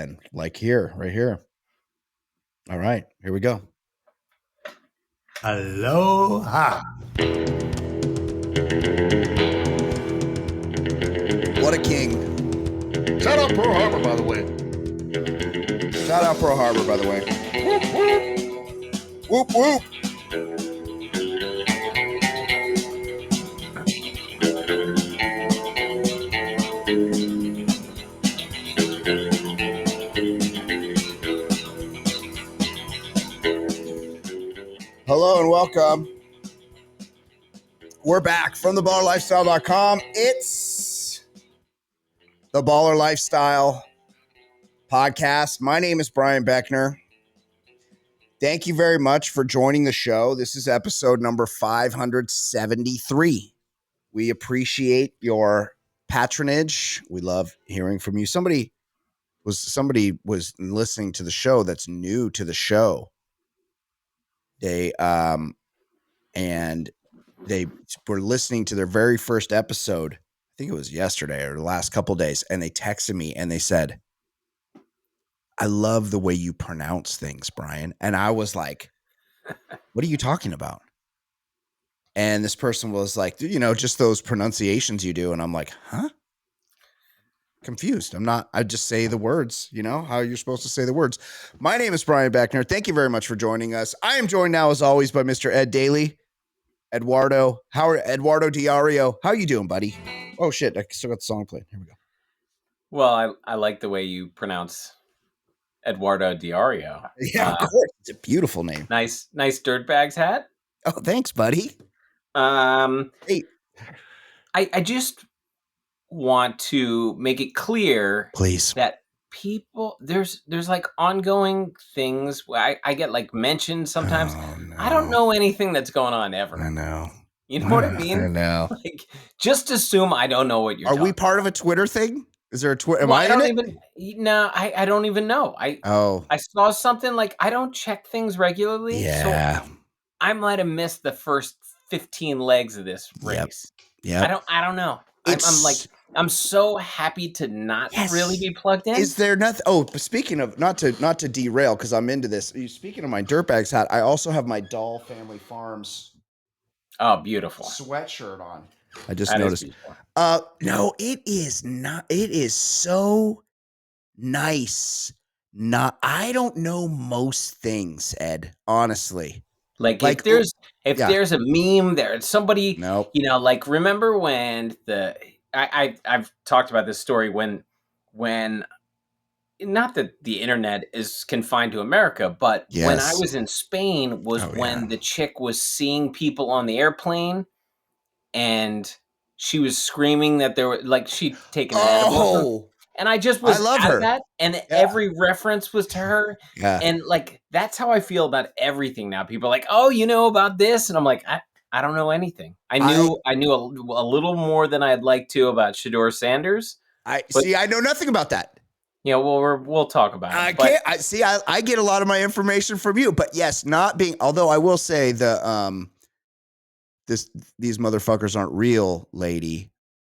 And like here, right here. All right, here we go. Aloha. What a king. Shout out Pearl Harbor, by the way. Shout out Pearl Harbor, by the way. Whoop, whoop. Hello and welcome. We're back from theballerlifestyle.com. It's the Baller Lifestyle podcast. My name is Brian Beckner. Thank you very much for joining the show. This is episode number 573. We appreciate your patronage. We love hearing from you. Somebody was listening to the show that's new to the show. They were listening to their very first episode. I think it was yesterday or the last couple of days, and they texted me and they said, "I love the way you pronounce things, Brian." And I was like, "What are you talking about?" And this person was like, just those pronunciations you do. And I'm like, huh? Confused. I just say the words, how you're supposed to say the words. My name is Brian Beckner. Thank you very much for joining us. I am joined now, as always, by Mr. Ed Daly. Eduardo Diario. How you doing, buddy? Oh, shit. I still got the song playing. Here we go. Well, I like the way you pronounce Eduardo Diario. Yeah, of course. It's a beautiful name. Nice Dirtbags hat. Oh, thanks, buddy. Hey, I just want to make it clear, please, that people there's like ongoing things. I get like mentioned sometimes. Oh, no. I don't know anything that's going on ever. I know. You know what I mean? I know. Like, just assume I don't know what you're. Are we part of a Twitter thing? Is there a Twitter? Am well, I don't in even. No, I don't even know. I saw something like I don't check things regularly. Yeah. So I might have missed the first 15 legs of this race. Yeah. I don't know. I'm so happy to not really be plugged in. Is there nothing? Oh, speaking of not to derail, because I'm into this. Speaking of my Dirtbags hat, I also have my Doll Family Farms. Oh, beautiful sweatshirt on. I just noticed. No, it is not. It is so nice. I don't know most things, Ed. Honestly. Like if there's a meme there, somebody, nope. Like remember when I've talked about this story when not that the internet is confined to America, but when I was in Spain was when the chick was seeing people on the airplane and she was screaming that there were like she'd taken an edible. And I just was at that, and every reference was to her. Yeah. And like that's how I feel about everything now. People are like, "Oh, you know about this?" And I'm like, I don't know anything. I knew a little more than I'd like to about Shador Sanders. I know nothing about that. Well, we'll talk about it. I get a lot of my information from you, but yes, although I will say these motherfuckers aren't real, lady.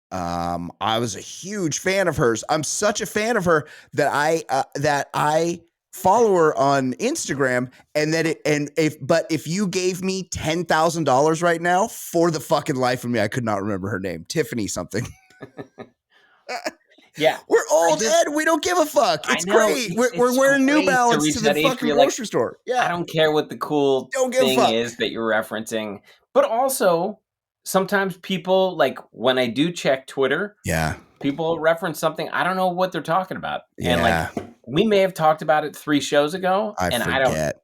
I was a huge fan of hers. I'm such a fan of her that I follow her on Instagram, and if you gave me $10,000 right now, for the fucking life of me, I could not remember her name. Tiffany something. Yeah, we're old, Ed. We don't give a fuck. It's great. We're wearing New Balance to the fucking grocery store. Yeah, I don't care what the cool thing is that you're referencing, but also sometimes people, like when I do check Twitter, people reference something. I don't know what they're talking about. Yeah. And like we may have talked about it 3 shows ago. I forget.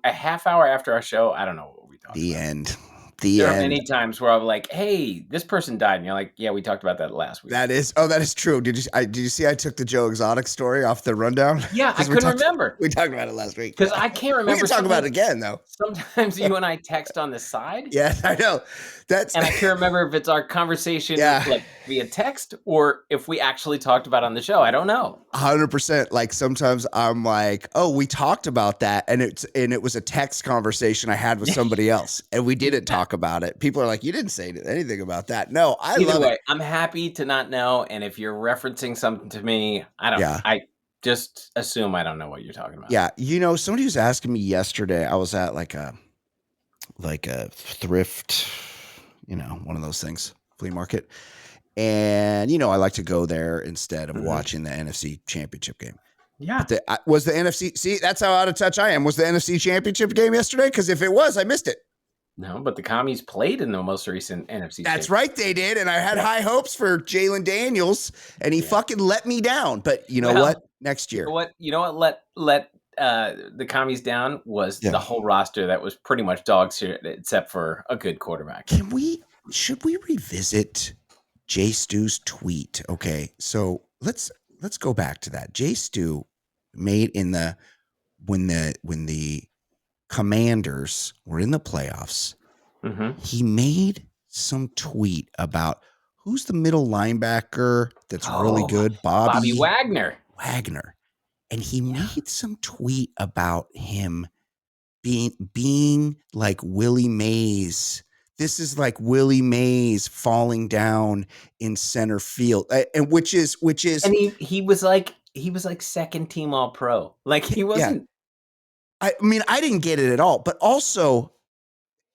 A half hour after our show, I don't know what we talked about. The end. There are many times where I'm like, "Hey, this person died," and you're like, "Yeah, we talked about that last week." That is true. Did you see? I took the Joe Exotic story off the rundown. Yeah, I couldn't remember. We talked about it last week because I can't remember. We can talk about it again, though. Sometimes you and I text on the side. Yes, I know. And I can't remember if it's our conversation like via text or if we actually talked about it on the show. I don't know. 100%. Like sometimes I'm like, "Oh, we talked about that," and it was a text conversation I had with somebody else, and we didn't talk about it. People are like, "You didn't say anything about that." No, I love it. I'm happy to not know, and if you're referencing something to me, I don't. just assume I don't know what you're talking about. Yeah. You know, somebody was asking me yesterday, I was at like a thrift, you know, one of those things, flea market. And, you know, I like to go there instead of watching the NFC championship game. Yeah. But was the NFC, see, that's how out of touch I am. Was the NFC championship game yesterday? Because if it was, I missed it. No, but the Commies played in the most recent NFC. That's right, they did, and I had high hopes for Jalen Daniels, and he fucking let me down. But you know what? Next year, you know what? Let the Commies down was the whole roster that was pretty much dog shit, except for a good quarterback. Should we revisit Jay Stu's tweet? Okay, so let's go back to that. Jay Stu made when the Commanders were in the playoffs, he made some tweet about who's the middle linebacker that's really good, Bobby Wagner. And he made some tweet about him being like Willie Mays. This is like Willie Mays falling down in center field, and which is, and he was like second team All Pro. Like he wasn't. Yeah. I mean, I didn't get it at all. But also,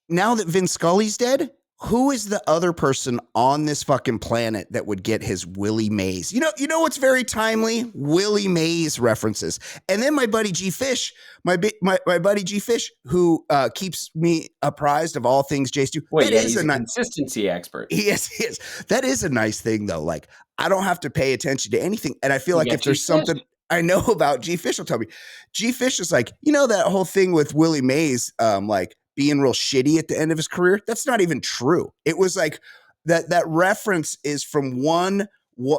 now that Vin Scully's dead, who is the other person on this fucking planet that would get his Willie Mays? You know what's very timely? Willie Mays references. And then my buddy G Fish, my buddy G Fish, who keeps me apprised of all things Jay Stu. Well, he's a consistency expert. He is. That is a nice thing, though. Like, I don't have to pay attention to anything. And I feel like if there's something I know about, G Fish will tell me. G Fish is like, you know, that whole thing with Willie Mays, like being real shitty at the end of his career. That's not even true. It was like that reference is from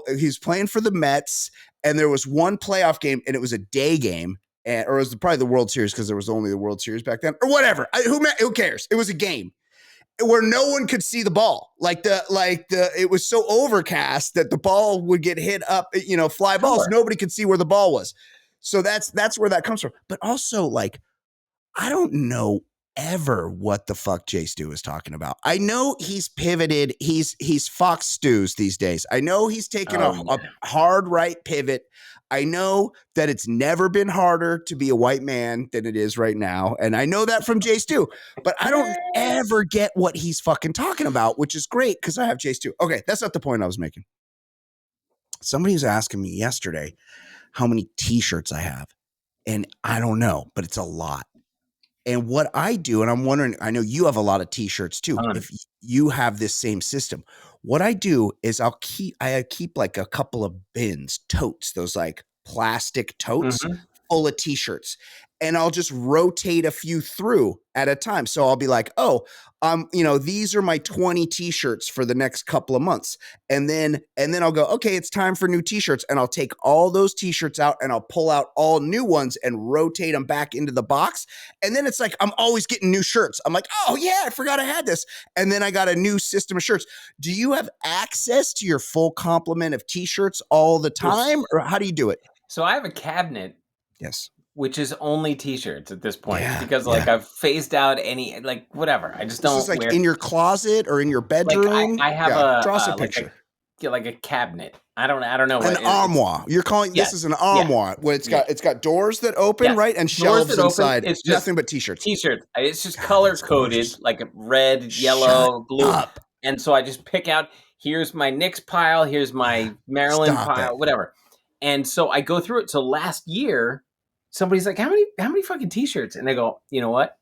he's playing for the Mets, and there was one playoff game, and it was a day game, or it was probably the World Series because there was only the World Series back then, or whatever. Who cares? It was a game where no one could see the ball. It was so overcast that the ball would get hit up, you know, fly balls. Nobody could see where the ball was. So that's where that comes from. But also, like, I don't know ever what the fuck Jay Stu is talking about. I know he's pivoted. He's Fox Stews these days. I know he's taken a hard right pivot. I know that it's never been harder to be a white man than it is right now. And I know that from Jay Stu, but I don't ever get what he's fucking talking about, which is great because I have Jay Stu. Okay, that's not the point I was making. Somebody was asking me yesterday how many t-shirts I have. And I don't know, but it's a lot. And what I do, and I'm wondering, I know you have a lot of t-shirts too. If you have this same system, what I do is I keep like a couple of bins, totes, those like plastic totes full of t-shirts. And I'll just rotate a few through at a time. So I'll be like, you know, these are my 20 t-shirts for the next couple of months. And then I'll go, okay, it's time for new t-shirts. And I'll take all those t-shirts out and I'll pull out all new ones and rotate them back into the box. And then it's like, I'm always getting new shirts. I'm like, oh yeah, I forgot I had this. And then I got a new system of shirts. Do you have access to your full complement of t-shirts all the time, or how do you do it? So I have a cabinet. Yes. Which is only t-shirts at this point because I've phased out any, like, whatever. I just don't this is like in your closet or in your bedroom. Like I have draw us a picture. Like a cabinet. I don't know an armoire. You're calling this is an armoire. Where it's got doors that open, right? And shelves inside. It's nothing but t-shirts. T-shirts. It's just color coded, like a red, yellow, blue. And so I just pick out, here's my Knicks pile, here's my Maryland pile, whatever. And so I go through it. So last year, somebody's like, how many fucking t-shirts? And I go, you know what?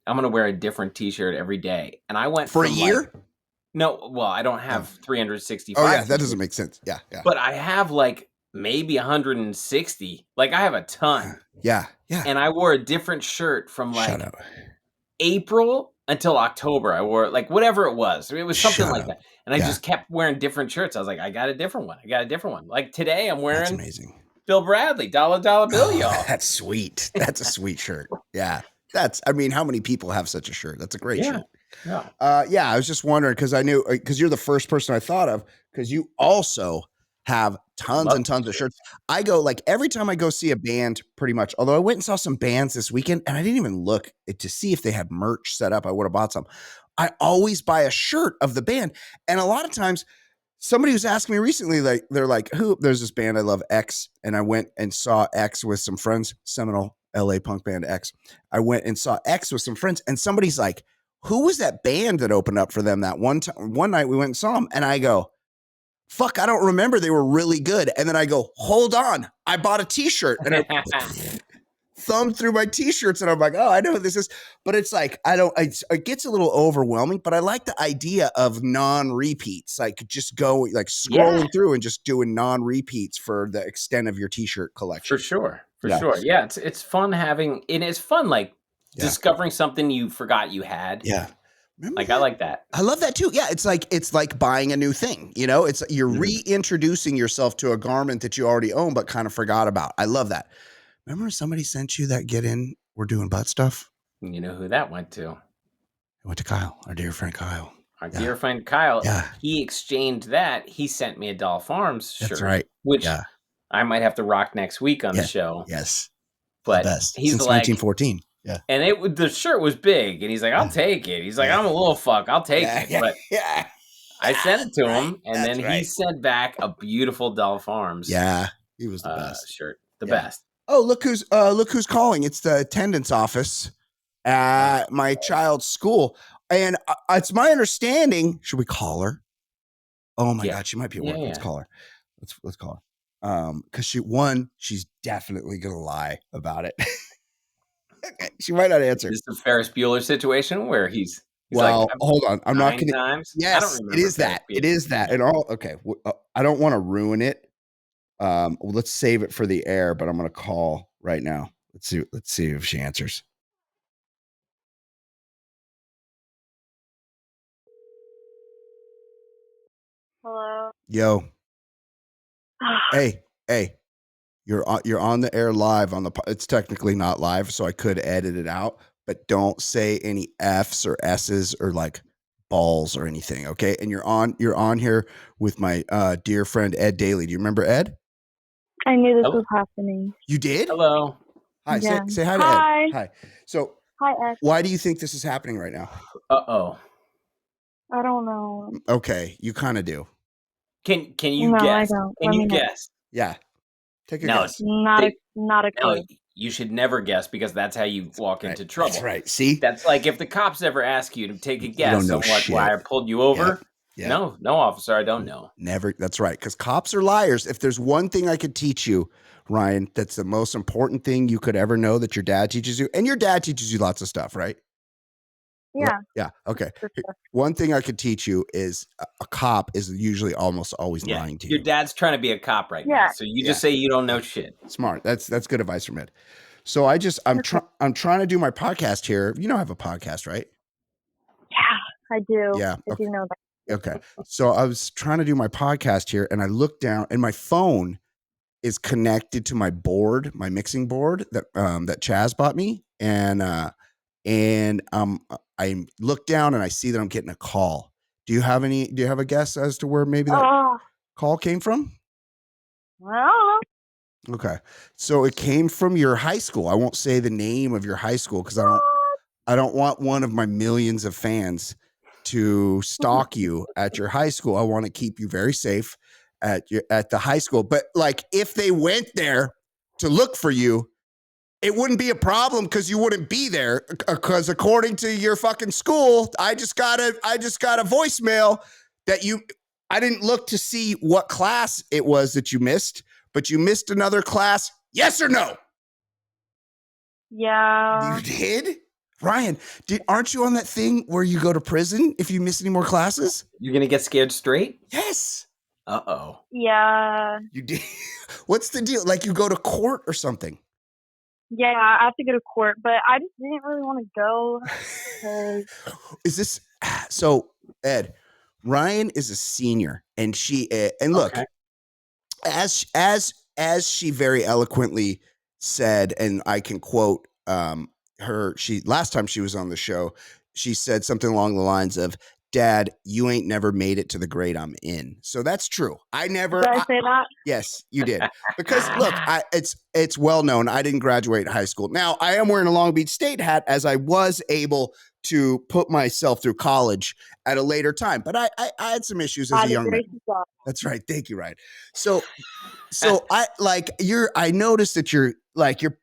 I'm going to wear a different t-shirt every day. And I went for a year? No, well, I don't have 365. Oh yeah, that doesn't make sense. Yeah. But I have like maybe 160. Like I have a ton. Yeah. And I wore a different shirt from like April until October. I wore like whatever it was. It was something like that. And I just kept wearing different shirts. I was like, I got a different one. Like today I'm wearing... That's amazing. Bill Bradley, dollar bill, y'all. That's sweet. That's a sweet shirt. Yeah. I mean, how many people have such a shirt? That's a great shirt. Yeah. I was just wondering because I knew, because you're the first person I thought of, because you also have tons and tons of shirts. I go, like, every time I go see a band, pretty much, although I went and saw some bands this weekend and I didn't even look to see if they had merch set up. I would have bought some. I always buy a shirt of the band. And a lot of times Somebody was asking me recently, like, they're like, there's this band I love, X. And I went and saw X with some friends, seminal LA punk band X. I went and saw X with some friends, and somebody's like, who was that band that opened up for them that one night we went and saw them? And I go, fuck, I don't remember. They were really good. And then I go, hold on, I bought a t-shirt, and I thumbed through my t-shirts, and I'm like, oh, I know who this is. But it's like, it gets a little overwhelming, but I like the idea of non-repeats, like just go like scrolling through and just doing non-repeats for the extent of your t-shirt collection. For sure. Yeah, it's fun having, and it's fun like discovering something you forgot you had. Yeah. Remember that? I like that. I love that too. Yeah, it's like buying a new thing. You know, it's you're reintroducing yourself to a garment that you already own but kind of forgot about. I love that. Remember somebody sent you that get in, we're doing butt stuff? You know who that went to? It went to Kyle, our dear friend Kyle. Our dear friend Kyle. Yeah. He exchanged that. He sent me a Doll Farms shirt. That's right. Which I might have to rock next week on the show. Yes. But the best. He's since like, 1914. Yeah. And the shirt was big. And he's like, I'll take it. He's like, I'm a little fuck. I'll take it. But I sent it to him. And then he sent back a beautiful Doll Farms. Yeah. He was the best. Shirt. The best. Oh, look who's calling. It's the attendance office at my child's school. And it's my understanding. Should we call her? Oh my God, she might be at work. Let's call her. Let's call her. Because she's definitely gonna lie about it. Okay, she might not answer. This is a Ferris Bueller situation where he's well, like, hold on. I'm not gonna. Times? Yes, I don't remember it is that. It is that. And all. Okay, I don't want to ruin it. Let's save it for the air, but I'm gonna call right now. Let's see if she answers. Hello. Yo. Hey. You're on the air live on the. It's technically not live, so I could edit it out. But don't say any F's or S's or like balls or anything, okay? And you're on here with my dear friend Ed Daly. Do you remember Ed? I knew this was happening. You did? Hello. Hi. Yeah. Say hi to Ed. Hi. So. Hi, Ed. Why do you think this is happening right now? Uh-oh. I don't know. Okay, you kind of do. Can you guess? I don't. Can you guess? Yeah. Take a guess. Not a clue. No, you should never guess because that's how you walk into trouble. That's right. See? That's like if the cops ever ask you to take a guess on why I pulled you over. Yeah. No, officer, I don't know. Never. That's right. Because cops are liars. If there's one thing I could teach you, Ryan, that's the most important thing you could ever know that your dad teaches you. And your dad teaches you lots of stuff, right? Yeah. Yeah. Okay. One thing I could teach you is a cop is usually almost always lying to you. Your dad's trying to be a cop right now. So you just say you don't know shit. Smart. That's good advice from Ed. So I'm trying to do my podcast here. You know I have a podcast, right? Yeah, I do. Yeah. I do know that. Okay. So I was trying to do my podcast here, and I looked down, and my phone is connected to my board, my mixing board that Chaz bought me, and I look down and I see that I'm getting a call. Do you have a guess as to where maybe that call came from? Well, okay. So it came from your high school. I won't say the name of your high school because I don't want one of my millions of fans to stalk you at your high school. I want to keep you very safe at the high school. But like if they went there to look for you, it wouldn't be a problem because you wouldn't be there. Because according to your fucking school, I just got a voicemail that I didn't look to see what class it was that you missed, but you missed another class. Yes or no? Yeah. You did? Ryan, aren't you on that thing where you go to prison if you miss any more classes? You're going to get scared straight? Yes. Uh-oh. Yeah. You did? What's the deal? Like you go to court or something? Yeah, I have to go to court, but I just didn't really want to go. Is this so, Ed? Ryan is a senior, and look, as she very eloquently said, and I can quote her. Last time she was on the show, she said something along the lines of, Dad, you ain't never made it to the grade I'm in. So that's true. I never. Did I say that? Yes, you did. Because look, it's well known. I didn't graduate high school. Now I am wearing a Long Beach State hat as I was able to put myself through college at a later time. But I had some issues as a young man. That's right. Thank you, Ryan. So I noticed that you're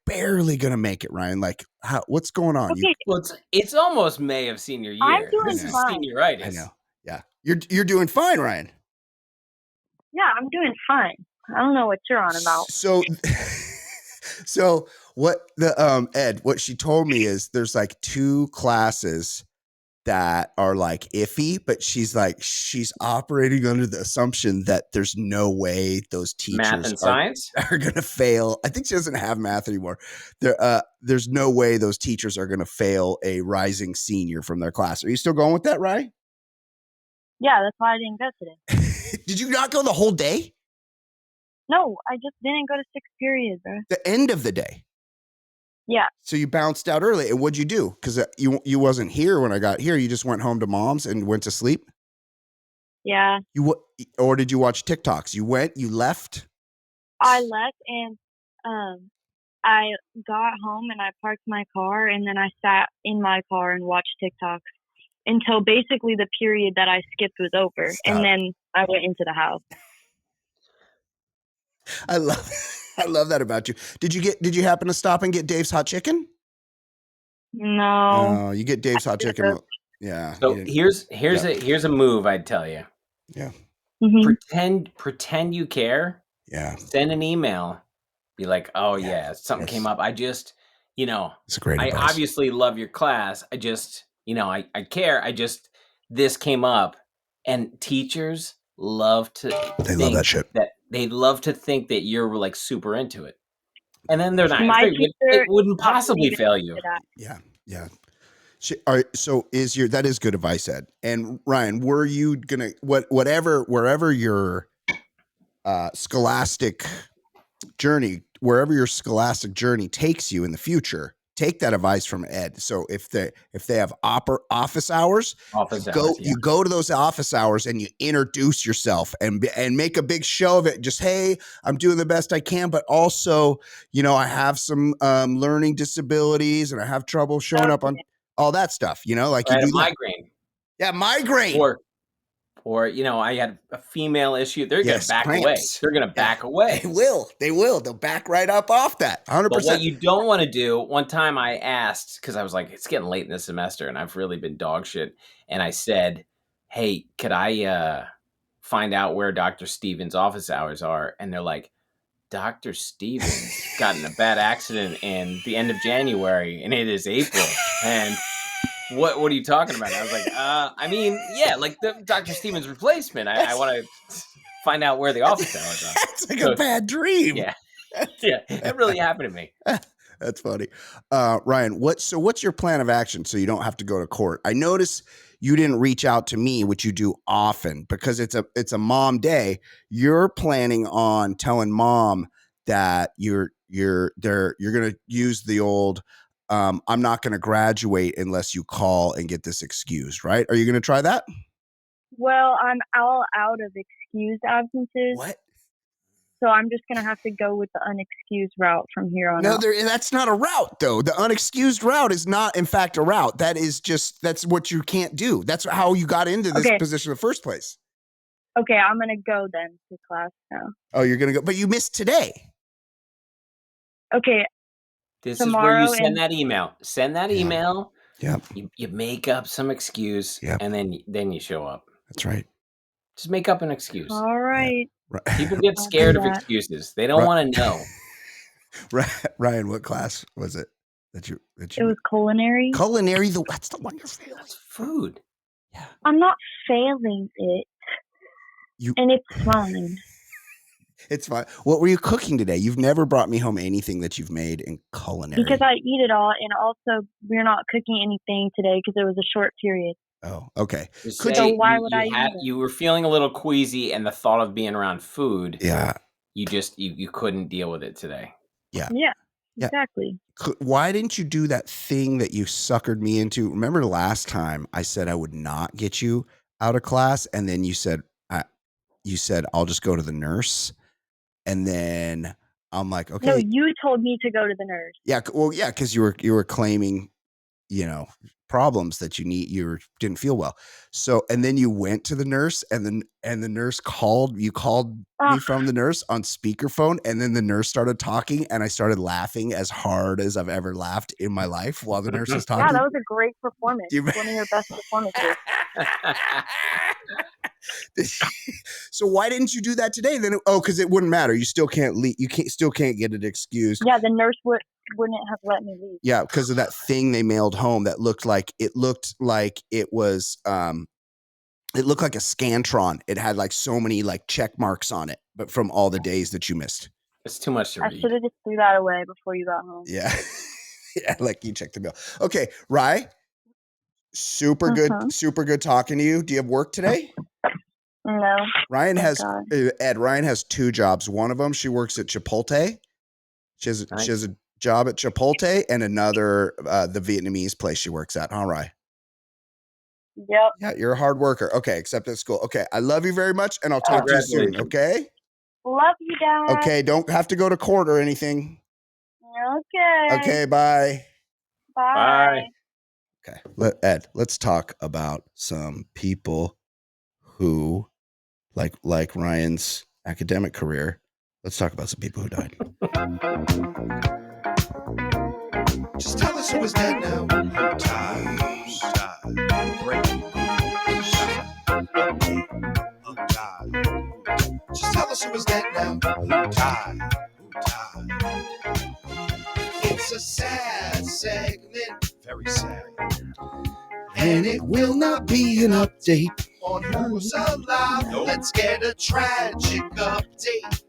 barely gonna make it, Ryan. Like, what's going on? Okay. Well, it's almost May of senior year. I'm doing this fine. is senioritis. I know. Yeah, you're doing fine, Ryan. Yeah, I'm doing fine. I don't know what you're on about. So what the Ed, what she told me is there's like 2 classes that are like iffy, but she's operating under the assumption that there's no way those teachers math and science are going to fail. I think she doesn't have math anymore. There's no way those teachers are going to fail a rising senior from their class. Are you still going with that, Ryan? Yeah, that's why I didn't go today. Did you not go the whole day? No, I just didn't go to 6th period, bro. The end of the day? Yeah. So you bounced out early. And what'd you do? Because you wasn't here when I got here. You just went home to mom's and went to sleep? Yeah. Or did you watch TikToks? You left? I left and I got home and I parked my car and then I sat in my car and watched TikToks until basically the period that I skipped was over. Stop. And then I went into the house. I love that about you. Did you happen to stop and get Dave's hot chicken? No. Oh, you get Dave's hot chicken. Yeah. So here's a move I'd tell you. Yeah. Mm-hmm. Pretend you care. Yeah. Send an email. Be like, oh yeah, something came up. I just, it's great advice. I obviously love your class. I just, I care. This came up, and teachers love to. They love that shit. They love to think that you're like super into it, and then they're not. It wouldn't possibly fail you. Yeah. Yeah. So that is good advice, Ed. And Ryan, were you gonna wherever your scholastic journey takes you in the future, take that advice from Ed. So if they have office hours, you go to those office hours and you introduce yourself and make a big show of it. Just, hey, I'm doing the best I can, but also, I have some learning disabilities and I have trouble showing up on all that stuff. Like you do migraine. Yeah, migraine. Or I had a female issue. They're going to back cramps. away. They're going to back away. They will. They'll back right up off that. 100%. But what you don't want to do, one time I asked, because I was like, it's getting late in the semester and I've really been dog shit. And I said, hey, could I find out where Dr. Stevens' office hours are? And they're like, Dr. Stevens got in a bad accident in the end of January and it is April. And what are you talking about? I was like, like the Dr. Stevens replacement. I want to find out where the office hours are. That's like a bad dream. Yeah. Yeah. That really happened to me. That's funny. Ryan, what's your plan of action so you don't have to go to court? I notice you didn't reach out to me, which you do often because it's a mom day. You're planning on telling mom that you're going to use the old I'm not going to graduate unless you call and get this excused, right? Are you going to try that? Well, I'm all out of excused absences. What? So I'm just going to have to go with the unexcused route from here on out. No, that's not a route, though. The unexcused route is not, in fact, a route. That's what you can't do. That's how you got into this position in the first place. Okay, I'm going to go then to class now. Oh, you're going to go. But you missed today. Okay. This is where you send that email. Send that email. Yeah. You make up some excuse, and then you show up. That's right. Just make up an excuse. All right. Yeah. People get scared of excuses. They don't want to know. Ryan, what class was it that you? It was culinary. Culinary. That's the one you're failing. That's food. Yeah. I'm not failing it. And it's fine. It's fine. What were you cooking today? You've never brought me home anything that you've made in culinary. Because I eat it all, and also we're not cooking anything today because it was a short period. Oh, okay. So why would I eat it? You were feeling a little queasy, and the thought of being around food. Yeah. You couldn't deal with it today. Yeah. Yeah. Exactly. Why didn't you do that thing that you suckered me into? Remember last time I said I would not get you out of class, and then you said I'll just go to the nurse, and then I'm like, okay. No, you told me to go to the nurse. Yeah, well, yeah, because you were claiming, problems that you didn't feel well. So, and then you went to the nurse, and the nurse called me from the nurse on speakerphone, and then the nurse started talking, and I started laughing as hard as I've ever laughed in my life while the nurse was talking. Yeah, that was a great performance. One of your best performances. So why didn't you do that today? Then because it wouldn't matter. You still can't leave. You still can't get it excused. Yeah, the nurse wouldn't have let me leave. Yeah, because of that thing they mailed home that looked like it was it looked like a Scantron. It had like so many like check marks on it, but from all the days that you missed. It's too much to read. I should have just threw that away before you got home. Yeah. Yeah, like you checked the mail. Okay, Rye. Super good talking to you. Do you have work today? No. Ryan has two jobs. One of them, she works at Chipotle. She has a job at Chipotle, and another, the Vietnamese place she works at. All right. Yep. Yeah, you're a hard worker. Okay, except at school. Okay, I love you very much, and I'll talk to you soon. Okay. Love you, Dad. Okay, don't have to go to court or anything. Okay. Okay, bye. Bye. Okay, let's talk about some people who, like Ryan's academic career. Let's talk about some people who died. Just tell us who is dead now. Who died? Breaking news. Who died? Just tell us who is dead now. Who died? It's a sad segment, very sad. And it will not be an update on who's alive. Nope. Let's get a tragic update.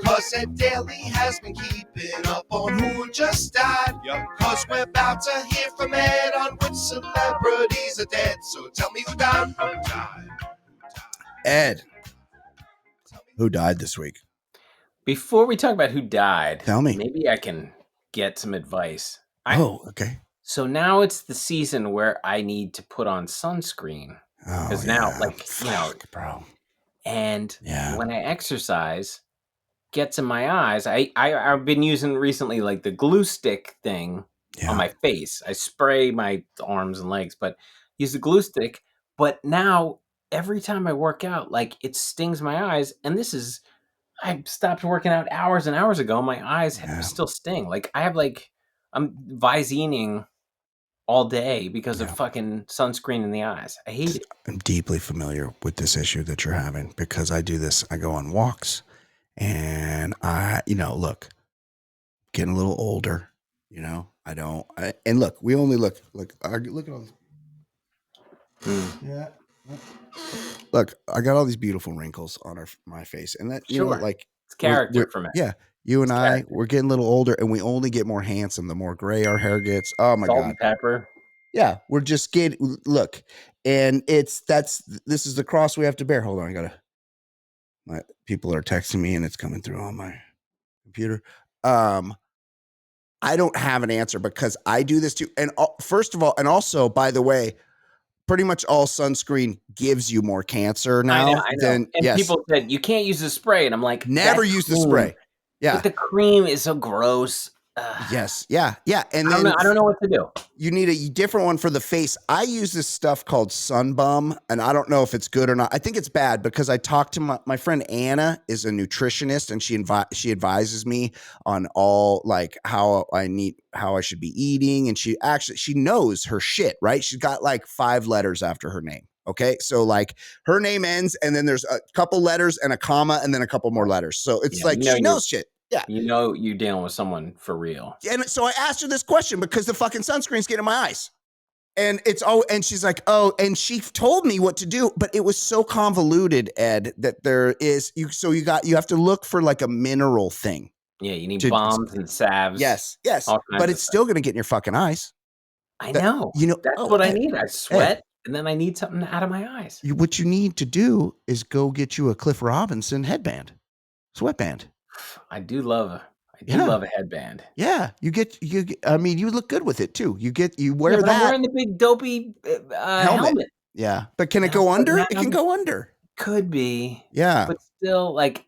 Cause Ed Daly has been keeping up on who just died. Yep. Cause we're about to hear from Ed on which celebrities are dead. So tell me who died. Ed, who died this week? Before we talk about who died, tell me. Maybe I can get some advice. Okay. So now it's the season where I need to put on sunscreen. Because now, bro. And when I exercise, gets in my eyes. I've been using recently like the glue stick thing on my face. I spray my arms and legs, but use the glue stick. But now every time I work out, like it stings my eyes. And I stopped working out hours and hours ago. My eyes still sting. Like I'm Visining all day because of fucking sunscreen in the eyes. I hate it. I'm deeply familiar with this issue that you're having because I do this. I go on walks and look, getting a little older, and look, we only look at all this. Yeah. Look, I got all these beautiful wrinkles on my face, and that, it's character for me. Yeah. You and I, we're getting a little older, and we only get more handsome the more gray our hair gets. Oh my God. And pepper. Yeah. We're just look, and this is the cross we have to bear. Hold on. My people are texting me and it's coming through on my computer. I don't have an answer because I do this too. And first of all, and also, by the way, pretty much all sunscreen gives you more cancer now. I know. And people said, you can't use the spray. And I'm like, never use the spray. Yeah. But the cream is so gross. Yes. Yeah. Yeah. And I don't know what to do. You need a different one for the face. I use this stuff called Sun Bum, and I don't know if it's good or not. I think it's bad because I talked to my friend Anna is a nutritionist, and she advises me on all like how I should be eating, and she knows her shit, right? She's got like 5 letters after her name. Okay. So like her name ends, and then there's a couple letters and a comma, and then a couple more letters. So it's she knows shit. Yeah. You're dealing with someone for real. And so I asked her this question because the fucking sunscreen's getting in my eyes. And and she's like, and she told me what to do, but it was so convoluted, Ed, that you have to look for like a mineral thing. Yeah, you need bombs and salves. Yes. But it's still going to get in your fucking eyes. I know. That's what I need. I sweat, and then I need something out of my eyes. What you need to do is go get you a Cliff Robinson headband, sweatband. I do love I do love a headband. Yeah, you look good with it too. You wear but that. I'm wearing the big dopey helmet. Yeah, but can it go under? It can go under. Could be. Yeah, but still, like,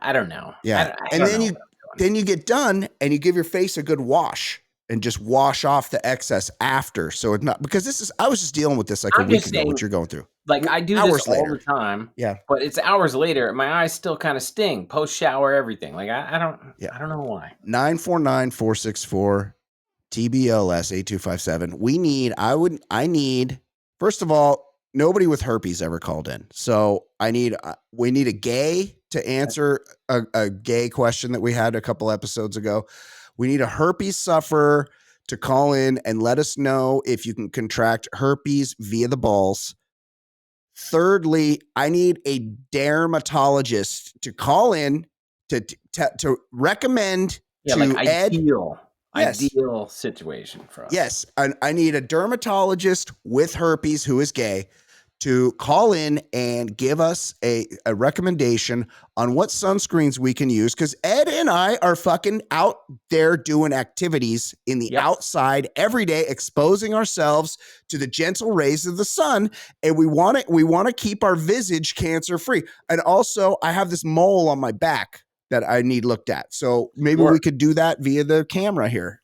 I don't know. Yeah, and then you get done and you give your face a good wash and just wash off the excess after. So it's not because I was just dealing with this like a week ago. What you're going through? Like I do this all the time. Yeah, but it's hours later. My eyes still kind of sting post shower. Everything. Like I don't know why. 949-464 TBLS 8257. I need. First of all, nobody with herpes ever called in, so we need a gay to answer a gay question that we had a couple episodes ago. We need a herpes sufferer to call in and let us know if you can contract herpes via the balls. Thirdly, I need a dermatologist to call in to recommend to like Ed. Ideal situation for us. Yes, I need a dermatologist with herpes who is gay to call in and give us a recommendation on what sunscreens we can use, because Ed and I are fucking out there doing activities in the outside every day, exposing ourselves to the gentle rays of the sun, and we want to keep our visage cancer free. And also, I have this mole on my back that I need looked at, so maybe we could do that via the camera here.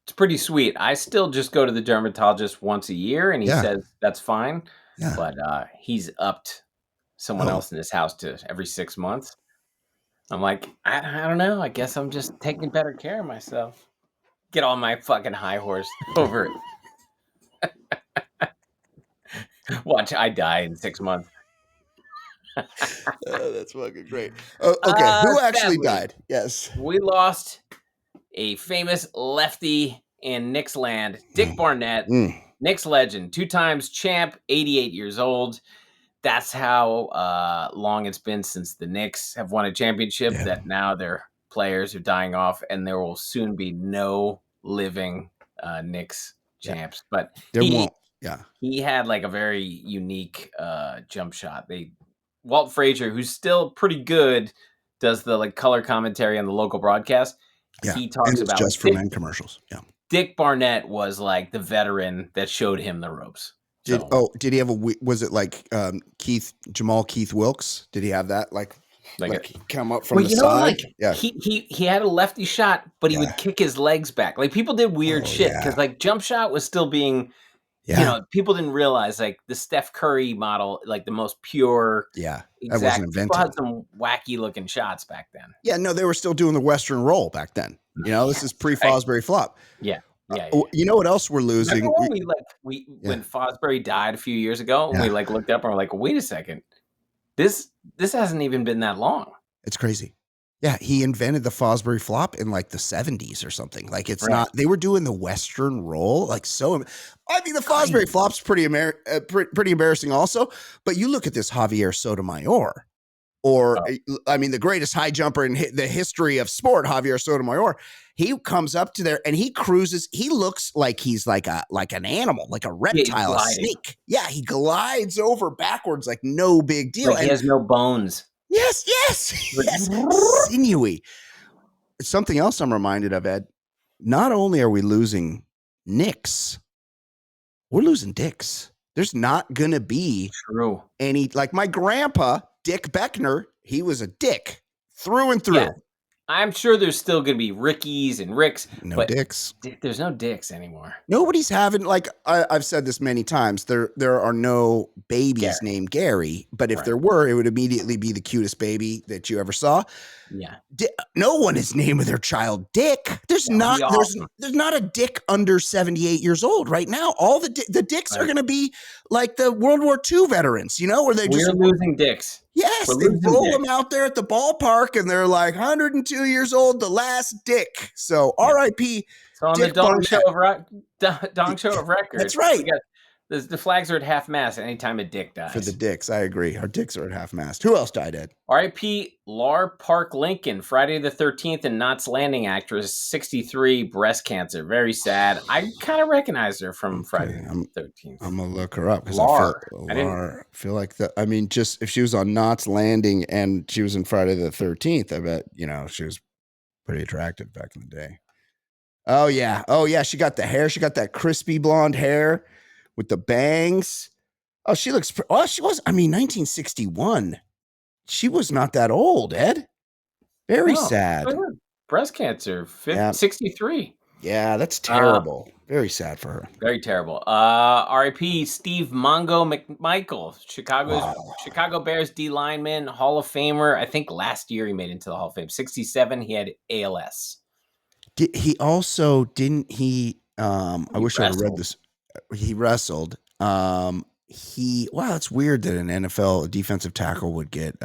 It's pretty sweet. I still just go to the dermatologist once a year, and he says that's fine. Yeah. But he's upped someone else in his house to every 6 months. I'm like, I don't know. I guess I'm just taking better care of myself. Get on my fucking high horse over it. Watch, I die in 6 months. That's fucking great. Okay, who actually died? Yes. We lost a famous lefty in Knicks land, Dick Barnett. Knicks legend, 2 times champ, 88 years old. That's how long it's been since the Knicks have won a championship, that now their players are dying off, and there will soon be no living Knicks champs. But there won't. Yeah. He had like a very unique jump shot. Walt Frazier, who's still pretty good, does the like color commentary on the local broadcast. Yeah. He talks about just for men commercials. Yeah. Dick Barnett was like the veteran that showed him the ropes. Did he have was it like Jamal Keith Wilkes? Did he have that like come up from the side? He had a lefty shot, but he would kick his legs back. Like people did weird shit because like jump shot was still being, people didn't realize like the Steph Curry model, like the most pure. Yeah. That wasn't invented. People had some wacky looking shots back then. Yeah, no, they were still doing the Western roll back then. This is pre-Fosbury flop. Yeah. You know what else we're losing? When Fosbury died a few years ago, and we like looked up and we're like, wait a second, this hasn't even been that long. It's crazy. Yeah, he invented the Fosbury flop in like the 70s or something. Like it's not. They were doing the Western roll, like so. I mean, the Fosbury flop's pretty embarrassing, also. But you look at this Javier Sotomayor. I mean, the greatest high jumper in the history of sport, Javier Sotomayor. He comes up to there and he cruises. He looks like he's like an animal, like a reptile, a snake. Yeah, he glides over backwards like no big deal. Like he has no bones. Yes, sinewy. Something else I'm reminded of, Ed. Not only are we losing Knicks, we're losing dicks. There's not gonna be any like my grandpa. Dick Beckner, he was a dick through and through. Yeah. I'm sure there's still going to be Rickies and Ricks. No dicks. There's no dicks anymore. Nobody's having, like, I've said this many times, there are no babies named Gary, but if there were, it would immediately be the cutest baby that you ever saw. Yeah. No one is naming their child Dick. There's not a Dick under 78 years old right now. All the dicks are going to be like the World War II veterans, where we're losing dicks. Yes, they roll them out there at the ballpark, and they're like 102 years old, the last Dick. So R.I.P. So on Dick the Dong Show of Records. That's right. The flags are at half mast anytime a dick dies. For the dicks, I agree. Our dicks are at half mast. Who else died, Ed? R.I.P. Lar Park Lincoln, Friday the 13th and Knots Landing actress, 63, breast cancer. Very sad. I kind of recognized her from Friday the 13th. I'm going to look her up because I feel like that. I mean, just if she was on Knots Landing and she was in Friday the 13th, I bet, she was pretty attractive back in the day. Oh yeah. She got the hair. She got that crispy blonde hair with the bangs. Oh, she looks. She was. 1961. She was not that old, Ed. Very sad. Breast cancer. 63. Yeah, that's terrible. Very sad for her. Very terrible. R.I.P. Steve Mongo McMichael, Chicago Bears D lineman, Hall of Famer. I think last year he made it into the Hall of Fame. 67. He had ALS. He also didn't he? I wish I had read this. He wrestled. It's weird that an NFL defensive tackle would get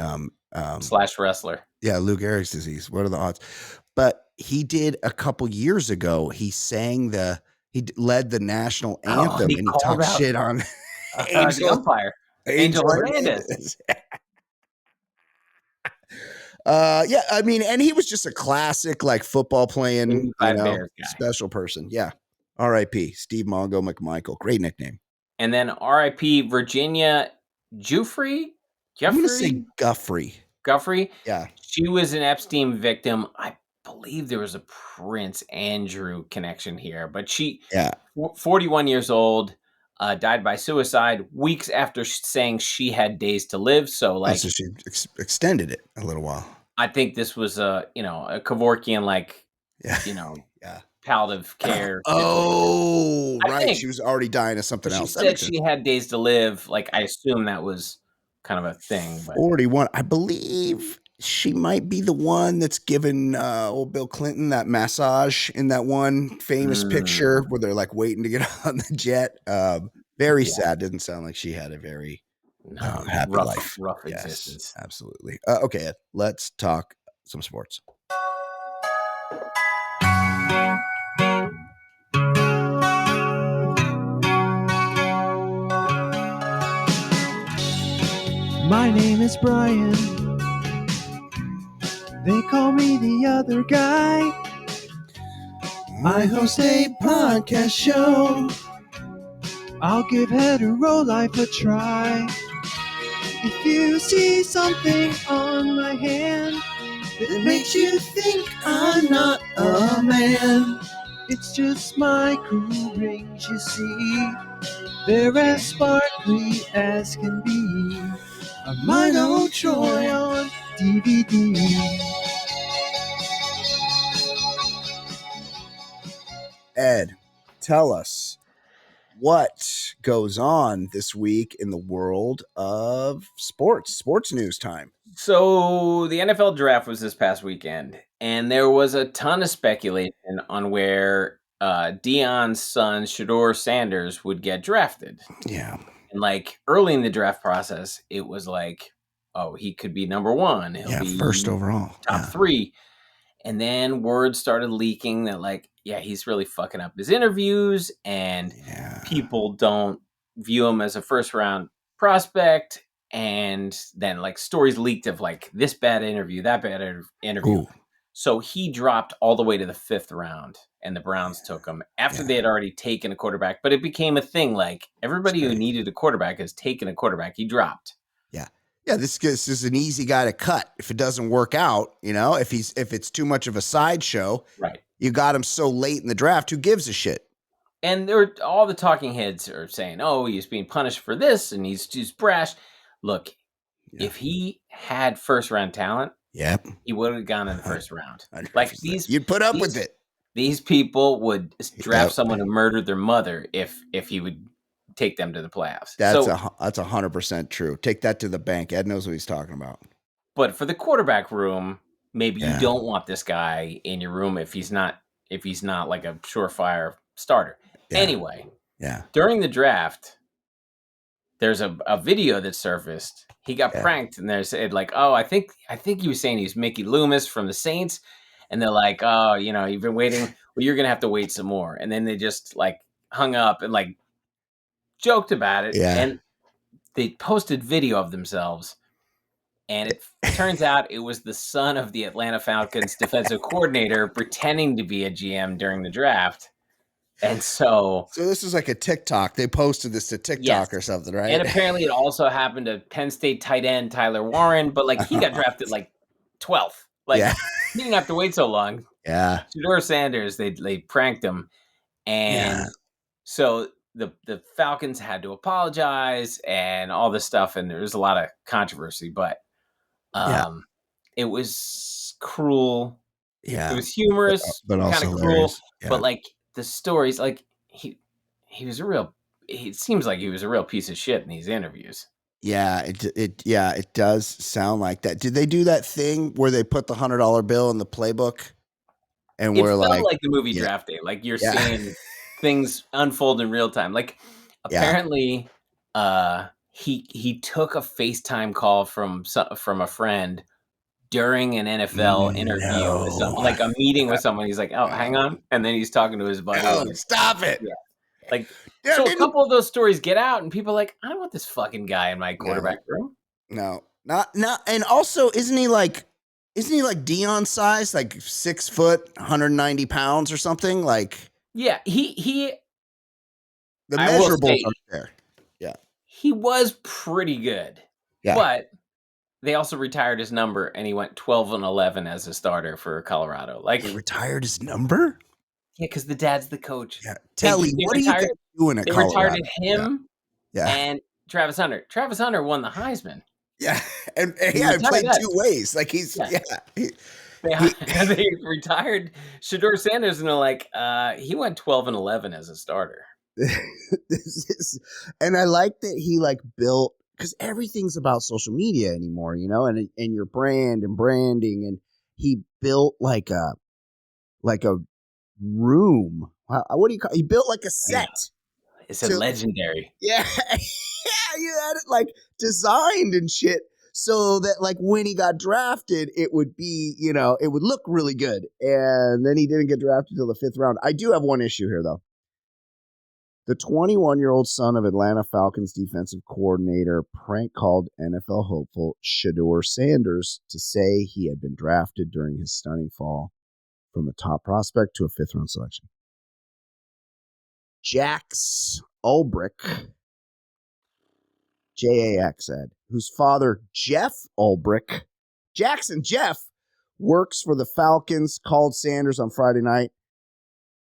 slash wrestler. Yeah, Lou Gehrig's disease. What are the odds? But he did a couple years ago. He led the national anthem and he talked shit on the umpire, Angel Hernandez. And he was just a classic, like football playing, special person. Yeah. R.I.P. Steve Mongo McMichael. Great nickname. And then R.I.P. Virginia Giuffre. I'm going to say Giuffre. Yeah. She was an Epstein victim. I believe there was a Prince Andrew connection here, but 41 years old, died by suicide weeks after saying she had days to live. So so she extended it a little while. I think this was a Kevorkian, palliative care. Right. She was already dying of something else. She said she had days to live. I assume that was kind of a thing. But 41. I believe she might be the one that's given old Bill Clinton that massage in that one famous picture where they're waiting to get on the jet. Very sad. Didn't sound like she had a very happy life. Rough existence. Absolutely. Okay, Ed, let's talk some sports. My name is Brian. They call me the other guy. I host a podcast show. I'll give hetero life a try. If you see something on my hand that makes you think I'm not a man, it's just my cool rings, you see. They're as sparkly as can be. A Mongo Troy on DVD. Ed, tell us what goes on this week in the world of sports news time. So the NFL draft was this past weekend, and there was a ton of speculation on where Deion's son, Shador Sanders, would get drafted. Yeah. And early in the draft process, it was he could be number one. He'll be first overall. Top 3. And then word started leaking that he's really fucking up his interviews and people don't view him as a first round prospect. And then stories leaked of this bad interview, that bad interview. Ooh. So he dropped all the way to the 5th round and the Browns took him after they had already taken a quarterback. But it became a thing. Everybody who needed a quarterback has taken a quarterback. He dropped. Yeah, this is an easy guy to cut if it doesn't work out. If it's too much of a sideshow, right? You got him so late in the draft. Who gives a shit? And all the talking heads are saying, "Oh, he's being punished for this, and he's just brash." Look, if he had first round talent, he would have gone in the first round. 100%. You'd put up with it. These people would draft someone who murdered their mother if he would take them to the playoffs. That's 100% true. Take that to the bank. Ed knows what he's talking about. But for the quarterback room, maybe you don't want this guy in your room if he's not like a surefire starter. Yeah. Anyway, during the draft, there's a video that surfaced. He got pranked, and there's I think he was saying he's Mickey Loomis from the Saints, and they're like, "Oh, you've been waiting. Well, you're gonna have to wait some more." And then they just hung up and joked about it, and they posted video of themselves, and it turns out it was the son of the Atlanta Falcons defensive coordinator pretending to be a GM during the draft. And so this is like a TikTok. They posted this to TikTok or something, right? And apparently it also happened to Penn State tight end Tyler Warren, but he got drafted 12th. He didn't have to wait so long. Yeah. Shador Sanders, they pranked him. And so the Falcons had to apologize and all this stuff. And there was a lot of controversy, but it was cruel. Yeah. It was humorous, but kind also of cruel. Yeah. But like the stories, like he was it seems like he was a real piece of shit in these interviews. Yeah, it does sound like that. Did they do that thing where they put the $100 bill in the playbook? And It we're felt like, like the movie Draft Day, like you're seeing things unfold in real time. Like apparently, he took a FaceTime call from a friend during an NFL interview, like a meeting with someone. He's like, "Oh, hang on," and then he's talking to his buddy. Oh, stop it! Yeah. Like, so a couple of those stories get out, and people are like, "I don't want this fucking guy in my quarterback room." No, not. And also, isn't he like Dion size, like 6 foot, 190 pounds or something? Like, yeah, he. The measurables are there. Yeah, he was pretty good. Yeah, but they also retired his number, and he went 12-11 as a starter for Colorado. Like, he retired his number. Yeah, because the dad's the coach. Yeah, Telly, what are you guys doing at Colorado? They retired him and Travis Hunter. Travis Hunter won the Heisman. Yeah, and he played 2 ways. Like he's they retired Shador Sanders, and they're like, he went 12-11 as a starter. And I like that he like built, because everything's about social media anymore, and your brand and branding, and he built like a room. What do you call? He built like a set. It's legendary. Yeah, you had it like designed and shit, so that like when he got drafted, it would be, it would look really good. And then he didn't get drafted until the 5th round. I do have one issue here, though. The 21-year-old son of Atlanta Falcons defensive coordinator prank called NFL hopeful Shador Sanders to say he had been drafted during his stunning fall from a top prospect to a 5th-round selection. Jax Ulbrich, Jax Ed, whose father, Jeff Ulbrich, Jackson Jeff, works for the Falcons, called Sanders on Friday night,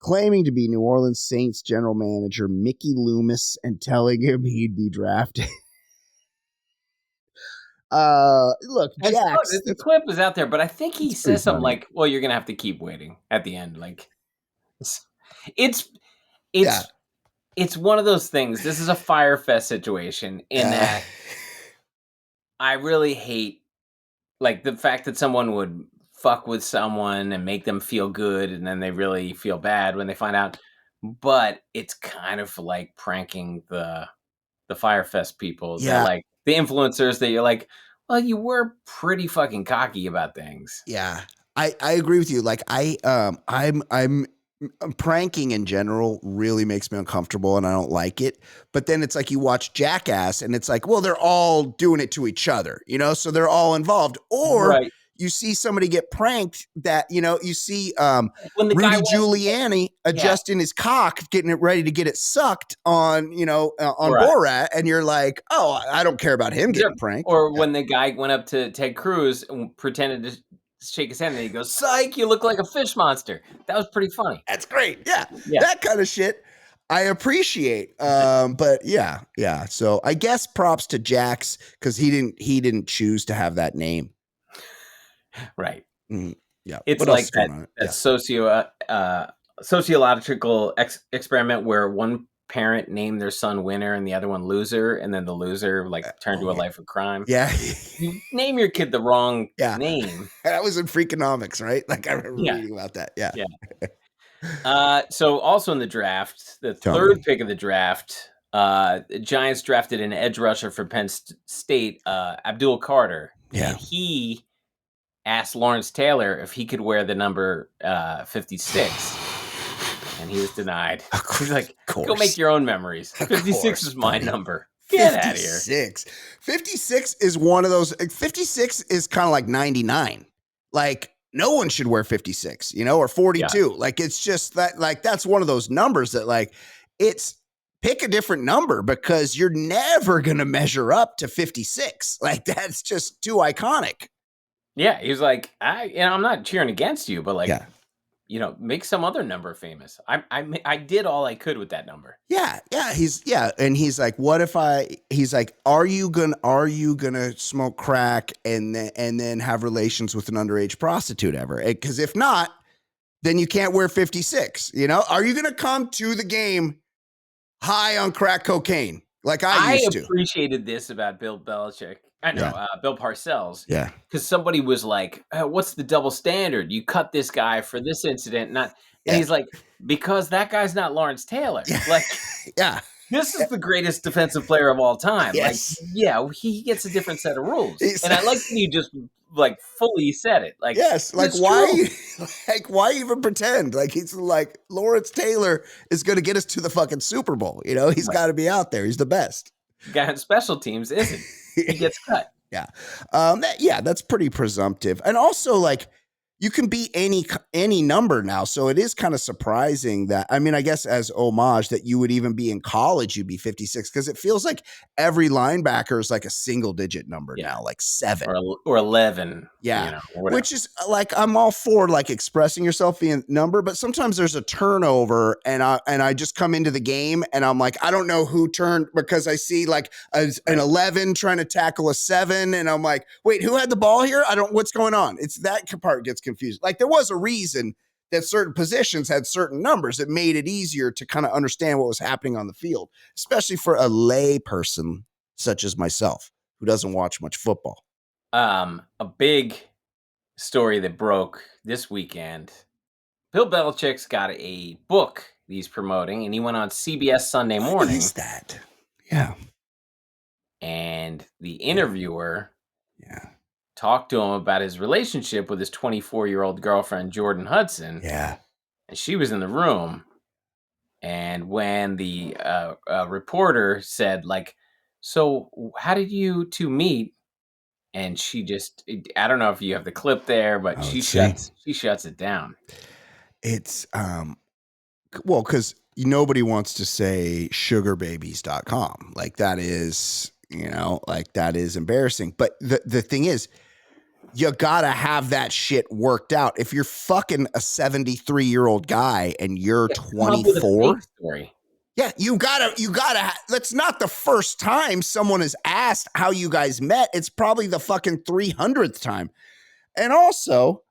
claiming to be New Orleans Saints general manager Mickey Loomis and telling him he'd be drafted. Look, Jax. The clip is out there, but I think he says something like, "Well, you're gonna have to keep waiting." At the end, like it's one of those things. This is a Fire Fest situation in that I really hate like the fact that someone would fuck with someone and make them feel good, and then they really feel bad when they find out. But it's kind of like pranking the Fire Fest people. Yeah, like the influencers that you're like, well, you were pretty fucking cocky about things. Yeah, I agree with you. Like I'm pranking in general really makes me uncomfortable, and I don't like it. But then it's like you watch Jackass, and it's like, well, they're all doing it to each other, so they're all involved. Or you see somebody get pranked that, you see Rudy Giuliani adjusting his cock, getting it ready to get it sucked on, on Borat. And you're like, oh, I don't care about him getting pranked. Or when the guy went up to Ted Cruz and pretended to shake his hand, and he goes, "Psych, you look like a fish monster." That was pretty funny. That's great. Yeah. That kind of shit I appreciate. But yeah. So I guess props to Jax, because he didn't choose to have that name. Right. Yeah. It's what like that sociological experiment where one parent named their son winner and the other one loser, and then the loser turned to a life of crime. Yeah. You name your kid the wrong name. That was in Freakonomics, right? Like I remember reading about that. Yeah. So also in the draft, the third pick of the draft, the Giants drafted an edge rusher for Penn State, Abdul Carter. Yeah. And he asked Lawrence Taylor if he could wear the number 56, and he was denied. He's like, go make your own memories. 56 is my number. Get out of here. 56 is one of those. 56 is kind of like 99. Like no one should wear 56, or 42. Yeah. Like it's just that, like that's one of those numbers that like it's pick a different number, because you're never gonna measure up to 56. Like that's just too iconic. Yeah, he was like, I'm not cheering against you, but like, make some other number famous. I did all I could with that number. Yeah. And he's like, he's like, are you gonna smoke crack and then have relations with an underage prostitute ever? Because if not, then you can't wear 56. Are you gonna come to the game high on crack cocaine like I used to? I appreciated this about Bill Belichick. I know, Bill Parcells. Yeah. Because somebody was like, what's the double standard? You cut this guy for this incident, and he's like, because that guy's not Lawrence Taylor. Like, this is the greatest defensive player of all time. Yes. Like, he gets a different set of rules. And I like that you just fully said it. Like, yes, like why even pretend? Like, he's like, Lawrence Taylor is going to get us to the fucking Super Bowl. He's got to be out there. He's the best. The guy on special teams isn't. He gets cut. Yeah. That's pretty presumptive. And also, like, you can be any number now. So it is kind of surprising that, I guess as homage that you would even be in college, you'd be 56, because it feels like every linebacker is like a single digit number now, like 7 or 11. Yeah. Which is like, I'm all for like expressing yourself being number, but sometimes there's a turnover and I just come into the game and I'm like, I don't know who turned, because I see like an 11 trying to tackle a 7. And I'm like, wait, who had the ball here? What's going on? It's that part gets confused. Like, there was a reason that certain positions had certain numbers. It made it easier to kind of understand what was happening on the field, especially for a lay person such as myself who doesn't watch much football. A big story that broke this weekend. Bill Belichick's got a book he's promoting, and he went on CBS Sunday Morning. What is that? Yeah. And the interviewer talked to him about his relationship with his 24-year-old girlfriend, Jordan Hudson. Yeah. And she was in the room. And when the reporter said, like, so how did you two meet? And she just, I don't know if you have the clip there, but she shuts it down. It's, well, because nobody wants to say sugarbabies.com. Like, that is, that is embarrassing. But the thing is, you gotta have that shit worked out. If you're fucking a 73-year-old guy and you're 24, you gotta. That's not the first time someone has asked how you guys met. It's probably the fucking 300th time. And also,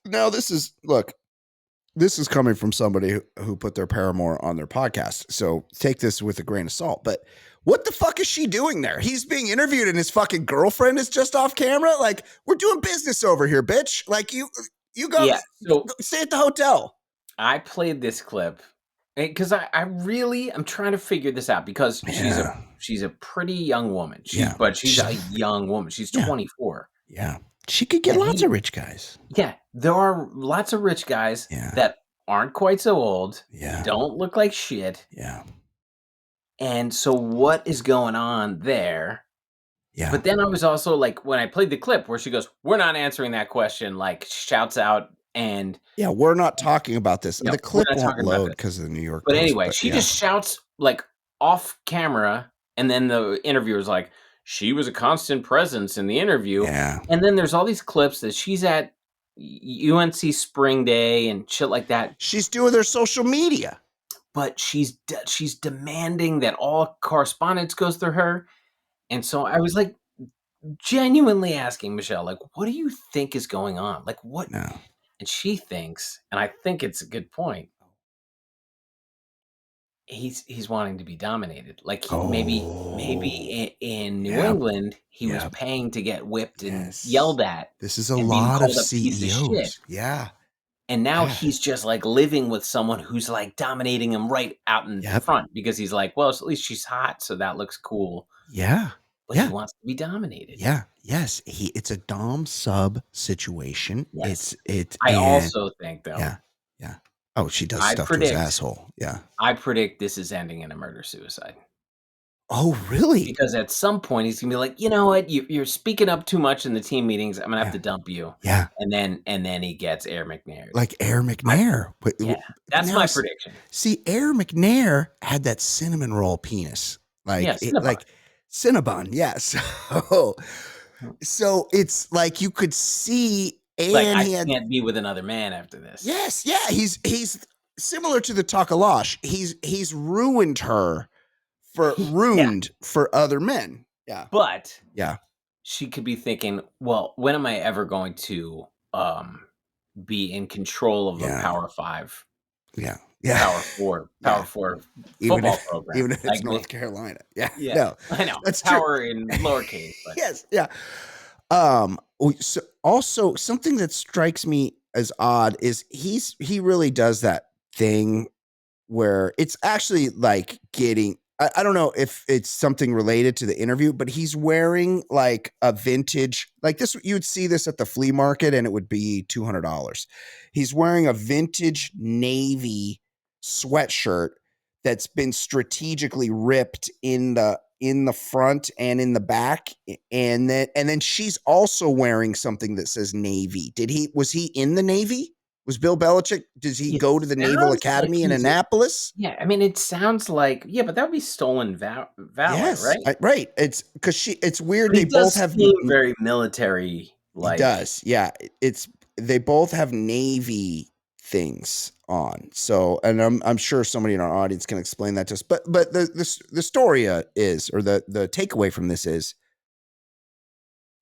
now this is coming from somebody who put their paramour on their podcast. So take this with a grain of salt. But what the fuck is she doing there? He's being interviewed and his fucking girlfriend is just off camera. Like, we're doing business over here, bitch. Like, you go, go stay at the hotel. I played this clip because I'm trying to figure this out, because she's a pretty young woman. But she's a young woman. She's 24. Yeah. She could get lots of rich guys. Yeah. There are lots of rich guys that aren't quite so old. Yeah. Don't look like shit. Yeah. And so what is going on there? Yeah. But then I was also like, when I played the clip where she goes, we're not answering that question, like shouts out, and we're not talking about this. The clip won't load because of the New York But Post, anyway, she just shouts like off camera, and then the interviewer's like, she was a constant presence in the interview. Yeah. And then there's all these clips that she's at UNC Spring Day and shit like that. She's doing their social media. But she's demanding that all correspondence goes through her. And so I was like genuinely asking Michelle, like, what do you think is going on? Like, what? No. And she thinks, and I think it's a good point, he's wanting to be dominated. Like, maybe in New England, he was paying to get whipped and yelled at. This is a lot of CEOs. Yeah. And now he's just like living with someone who's like dominating him right out in front, because he's like, well, at least she's hot, so that looks cool. Yeah. But he wants to be dominated. Yeah. Yes. It's a dom sub situation. Yes. I also think, though. Yeah. Yeah. Oh, she does stuff to his asshole. Yeah. I predict this is ending in a murder-suicide. Oh, really? Because at some point he's gonna be like, you know what, you're speaking up too much in the team meetings. I'm gonna have to dump you. Yeah. And then he gets Air McNair. Like Air McNair. That's my prediction. See, Air McNair had that cinnamon roll penis. Like Cinnabon. Yes. So it's like you could see And like, I can't be with another man after this. Yes, yeah, he's similar to the Takalash. He's ruined her for other men. Yeah. But yeah, she could be thinking, well, when am I ever going to be in control of a Power 5? Yeah. Power 4 football program. Even if it's like North Carolina. Yeah. Yeah. No. I know. That's power true. in lowercase. But. Yes. Yeah. So also something that strikes me as odd is he really does that thing where it's actually like I don't know if it's something related to the interview, but he's wearing like a vintage, like this, you'd see this at the flea market and it would be $200. He's wearing a vintage navy sweatshirt that's been strategically ripped in the front and in the back. And then she's also wearing something that says Navy. Was he in the Navy? Was Bill Belichick, does he go to the Naval Academy in Annapolis? I mean, it sounds like, but that would be stolen valor, yes, right? Right. It's because it's weird. But they both have very military. He does. Yeah. They both have Navy things on. So, and I'm sure somebody in our audience can explain that to us. But the story is, or the takeaway from this is,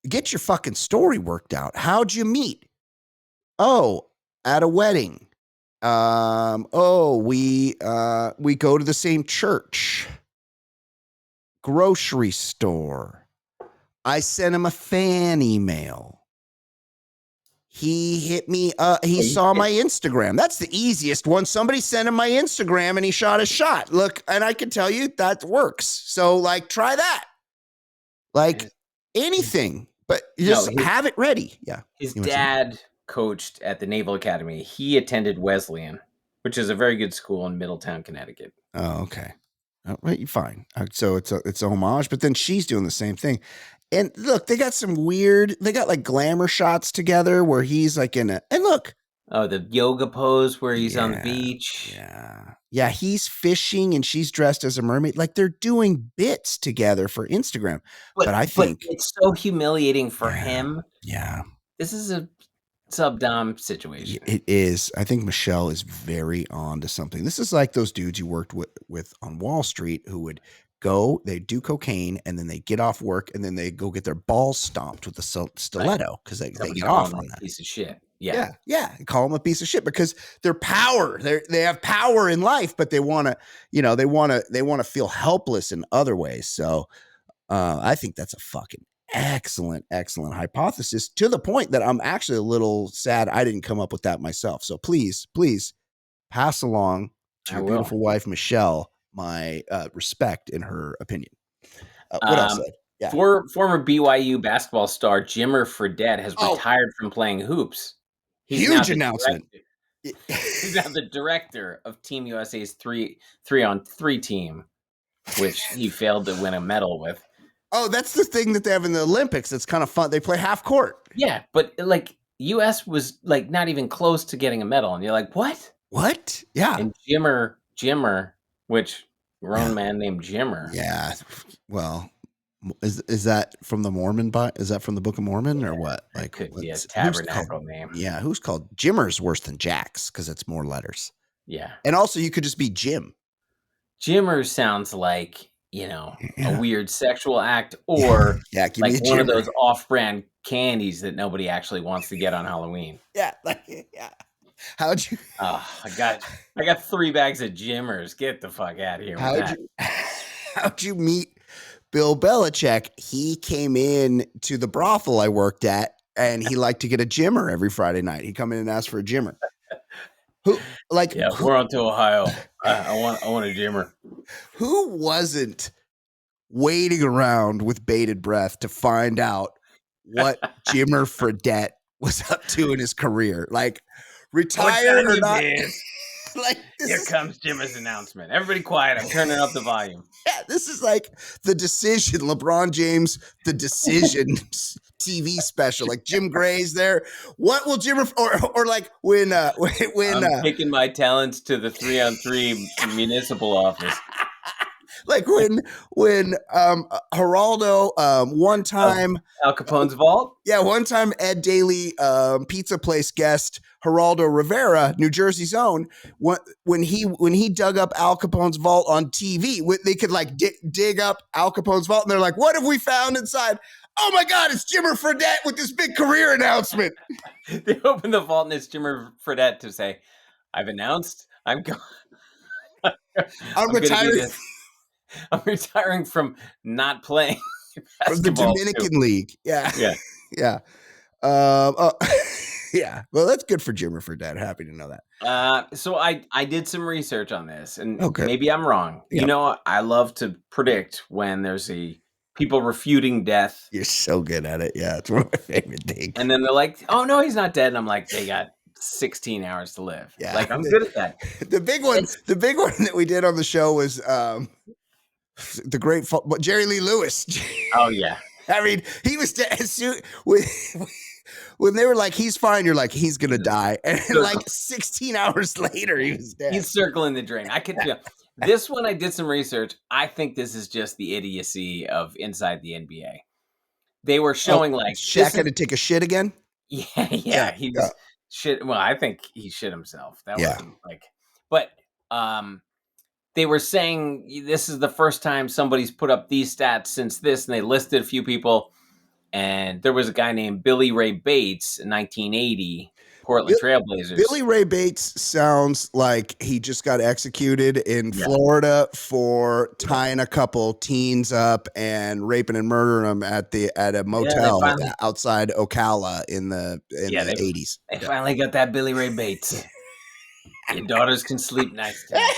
get your fucking story worked out. How'd you meet? Oh, at a wedding. We go to the same church. Grocery store. I sent him a fan email. He hit me. He saw my Instagram. That's the easiest one. Somebody sent him my Instagram and he shot a shot. Look, and I can tell you that works. So like, try that. Like anything, but just have it ready. Yeah. His dad coached at the Naval Academy. He attended Wesleyan, which is a very good school in Middletown, Connecticut. Oh, okay. All right, fine. So it's a homage, but then she's doing the same thing. And look, they got like glamour shots together where he's like and look. Oh, the yoga pose where he's on the beach. Yeah. Yeah, he's fishing and she's dressed as a mermaid. Like they're doing bits together for Instagram. But I think it's so humiliating for him. Yeah. This is a sub-dom situation. It is. I think Michelle is very on to something. This is like those dudes you worked with on Wall Street who would they do cocaine and then they get off work and then they go get their balls stomped with the stiletto because they get off on that. Piece of shit. Yeah. Call them a piece of shit because they're power. They have power in life, but they want to feel helpless in other ways. So I think that's a fucking excellent hypothesis, to the point that I'm actually a little sad I didn't come up with that myself. So please pass along to your beautiful wife, Michelle, my respect in her opinion. What else? Yeah. Former BYU basketball star Jimmer Fredette has retired from playing hoops. Huge announcement. He's now the director of Team USA's 3-on-3 team, which he failed to win a medal with. Oh, that's the thing that they have in the Olympics. It's kind of fun. They play half court. Yeah, but like US was like not even close to getting a medal, and you're like, what? What? Yeah. And Jimmer, which grown man named Jimmer. Yeah. Well, is that from the Mormon? Is that from the Book of Mormon or what? Like, could be a tabernacle name. Yeah. Who's called Jimmer's worse than Jack's because it's more letters. Yeah. And also, you could just be Jim. Jimmer sounds like, a weird sexual act or like one of those off-brand candies that nobody actually wants to get on Halloween. Yeah. How'd you? Oh, I got 3 bags of Jimmers. Get the fuck out of here. How'd you meet Bill Belichick? He came in to the brothel I worked at, and he liked to get a Jimmer every Friday night. He'd come in and ask for a Jimmer. We're on to Ohio. I want a Jimmer. Who wasn't waiting around with bated breath to find out what Jimmer Fredette was up to in his career? Like, retired or not? Like, here comes Jimmer's announcement. Everybody quiet. I'm turning up the volume. Yeah, this is like The Decision. LeBron James, The Decision TV special. Like Jim Gray's there. What will Jimmer or like when I'm taking my talents to the 3-on-3 municipal office. Like when Geraldo one time Al Capone's vault. Yeah, one time Ed Daly pizza place guest Geraldo Rivera, New Jersey's own, when he dug up Al Capone's vault on TV, they could like dig up Al Capone's vault, and they're like, "What have we found inside?" Oh my God, it's Jimmer Fredette with this big career announcement. They open the vault and it's Jimmer Fredette to say, "I've announced I'm going. I'm retiring. I'm retiring from not playing from the Dominican League." Yeah, yeah, yeah. Yeah. Well, that's good for Jimmer Fredette. Happy to know that. So I did some research on this, and okay. Maybe I'm wrong. Yep. You know, I love to predict when there's people refuting death. You're so good at it. Yeah, it's one of my favorite things. And then they're like, "Oh no, he's not dead." And I'm like, "They got 16 hours to live." Yeah, like I'm good at that. The big one that we did on the show was the great Jerry Lee Lewis. Oh yeah. I mean, he was dead when they were like, "He's fine," you're like, "He's gonna die," and like 16 hours later, he was dead. He's circling the drain. I could feel this one. I did some research. I think this is just the idiocy of inside the NBA. They were showing like Shaq had to take a shit again. Yeah, he was shit. Well, I think he shit himself. That wasn't like, but they were saying this is the first time somebody's put up these stats since this, and they listed a few people. And there was a guy named Billy Ray Bates in 1980, Portland Trailblazers. Billy Ray Bates sounds like he just got executed in Florida for tying a couple teens up and raping and murdering them at a motel outside Ocala in the 80s. They finally got that Billy Ray Bates. Your daughters can sleep nice tonight.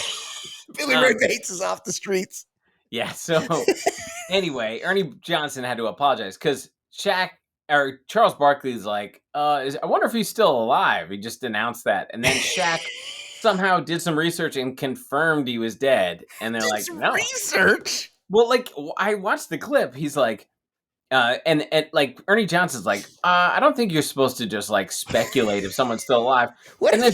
Billy Ray Bates is off the streets. Yeah. So anyway, Ernie Johnson had to apologize because Charles Barkley's like, I wonder if he's still alive. He just announced that. And then Shaq somehow did some research and confirmed he was dead. And they're like, no. Research? Well, like, I watched the clip. He's like, and like Ernie Johnson's like, I don't think you're supposed to just like speculate if someone's still alive. And then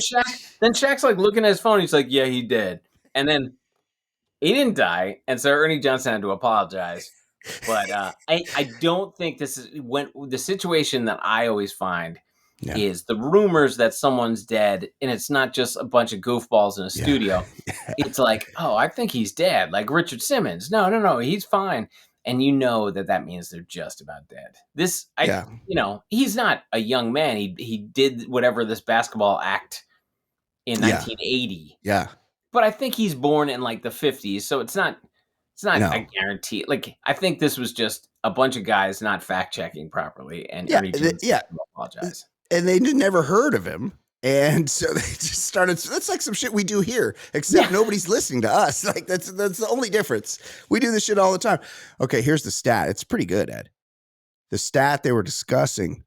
Shaq's like looking at his phone. He's like, yeah, he did. And then he didn't die. And so Ernie Johnson had to apologize. But I don't think this is when the situation that I always find is the rumors that someone's dead, and it's not just a bunch of goofballs in a studio. It's like, oh, I think he's dead, like Richard Simmons. No, he's fine, and you know that means they're just about dead. He's not a young man. He did whatever this basketball act in 1980. Yeah, but I think he's born in like the 50s, so it's not. It's not a guarantee. Like, I think this was just a bunch of guys not fact-checking properly, and Ernie Johnson apologize. And they never heard of him, and so they just started. That's like some shit we do here, except nobody's listening to us. Like, that's the only difference. We do this shit all the time. Okay, here's the stat. It's pretty good, Ed. The stat they were discussing,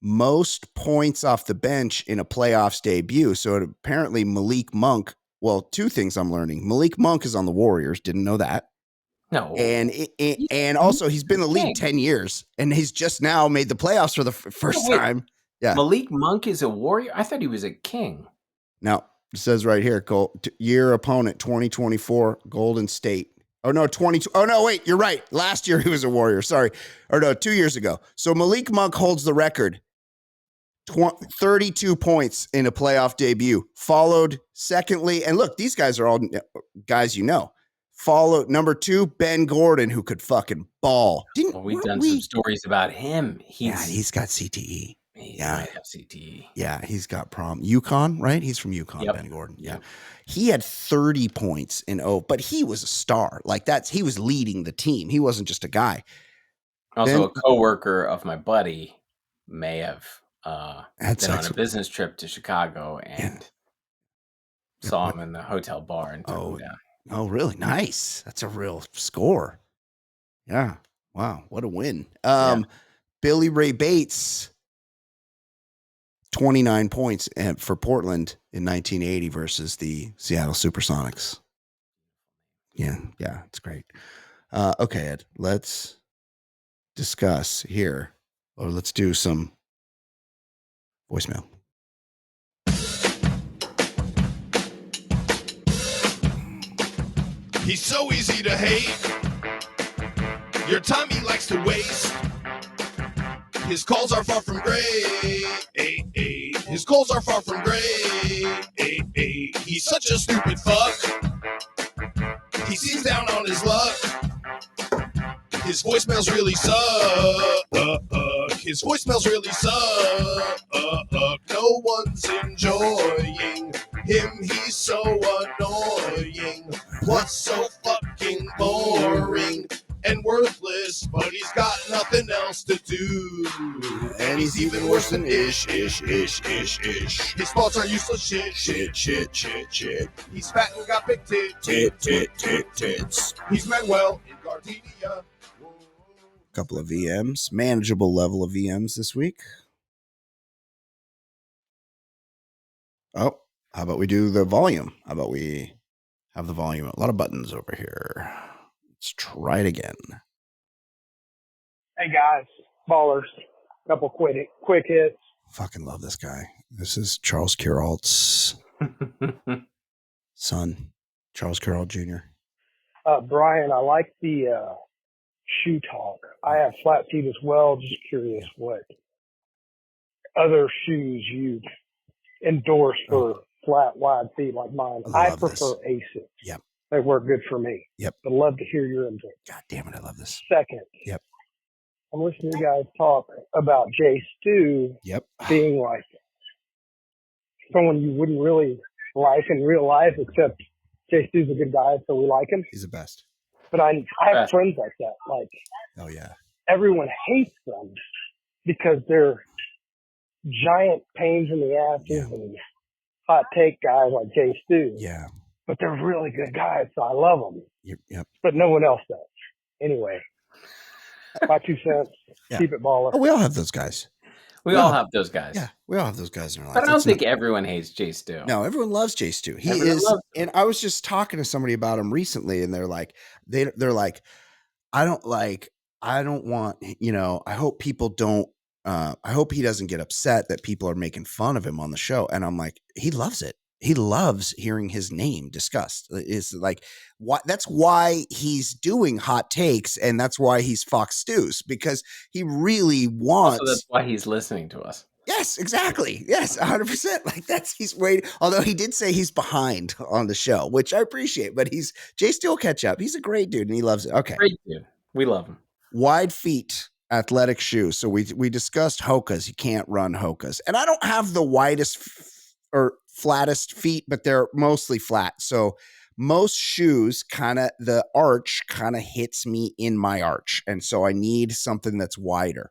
most points off the bench in a playoffs debut. So apparently Malik Monk, well, two things I'm learning. Malik Monk is on the Warriors. Didn't know that. No. And also he's been in the league 10 years and he's just now made the playoffs for the first time. Yeah. Malik Monk is a Warrior? I thought he was a King. No, it says right here, year opponent 2024 Golden State. Oh no, 22. Oh no, wait, you're right. Last year he was a Warrior. Sorry. Or no, 2 years ago. So Malik Monk holds the record. 32 points in a playoff debut. Followed secondly, and look, these guys are all guys you know. Followed number 2, Ben Gordon, who could fucking ball. We've done some stories about him. He's got CTE. He might have CTE. Yeah, he's got UConn, right? He's from UConn, Ben Gordon. Yeah. He had 30 points but he was a star. Like he was leading the team. He wasn't just a guy. Also, a coworker of my buddy may have been on a business trip to Chicago and saw him in the hotel bar and took him down. Oh, really? Nice. That's a real score. Yeah. Wow. What a win. Billy Ray Bates, 29 points for Portland in 1980 versus the Seattle Supersonics. Yeah. Yeah. It's great. Okay, Ed, let's discuss here, or let's do some voicemail. He's so easy to hate. Your time he likes to waste. His calls are far from great. His calls are far from great. He's such a stupid fuck. He seems down on his luck. His voicemails really suck. His voicemails really suck. No one's enjoying him. He's so annoying. Plus so fucking boring and worthless, but he's got nothing else to do. And he's even worse than ish. His thoughts are useless shit. He's fat and got big tits. He's Manuel in Gardenia. Couple of VMs, manageable level of VMs this week. Oh, how about we do the volume? How about we have the volume? A lot of buttons over here. Let's try it again. Hey guys, ballers. Couple quick hits. Fucking love this guy. This is Charles Kuralt's son, Charles Kuralt Jr. Brian, I like the shoe talk. I have flat feet as well. Just curious what other shoes you endorse for flat, wide feet like mine. I prefer Asics. Yep. They work good for me. Yep. But love to hear your input. God damn it, I love this. Second. Yep. I'm listening to you guys talk about Jay Stu being like someone you wouldn't really like in real life, except Jay Stu's a good guy, so we like him. He's the best. But I have friends like that. Like, oh yeah, everyone hates them because they're giant pains in the asses and hot take guys like Jay Stu. Yeah. But they're really good guys, so I love them. Yep. But no one else does. Anyway, my 2 cents. Keep it baller. Oh, we all have those guys. We all have those guys. Yeah, we all have those guys in our life. But I don't think everyone hates Jay Stu. No, everyone loves Jay Stu. He everyone is, and I was just talking to somebody about him recently, and they're like, I don't want, I hope people don't. I hope he doesn't get upset that people are making fun of him on the show. And I'm like, he loves it. He loves hearing his name discussed. It's like, that's why he's doing hot takes, and that's why he's Fox Stews, because he really wants. Also, that's why he's listening to us. Yes, exactly. Yes, 100%. Like he's waiting. Although he did say he's behind on the show, which I appreciate, but Jay Stu will catch up. He's a great dude and he loves it. Okay. Great dude. We love him. Wide feet athletic shoes. So we discussed Hoka's. You can't run Hoka's. And I don't have the widest or flattest feet, but they're mostly flat. So most shoes the arch hits me in my arch. And so I need something that's wider.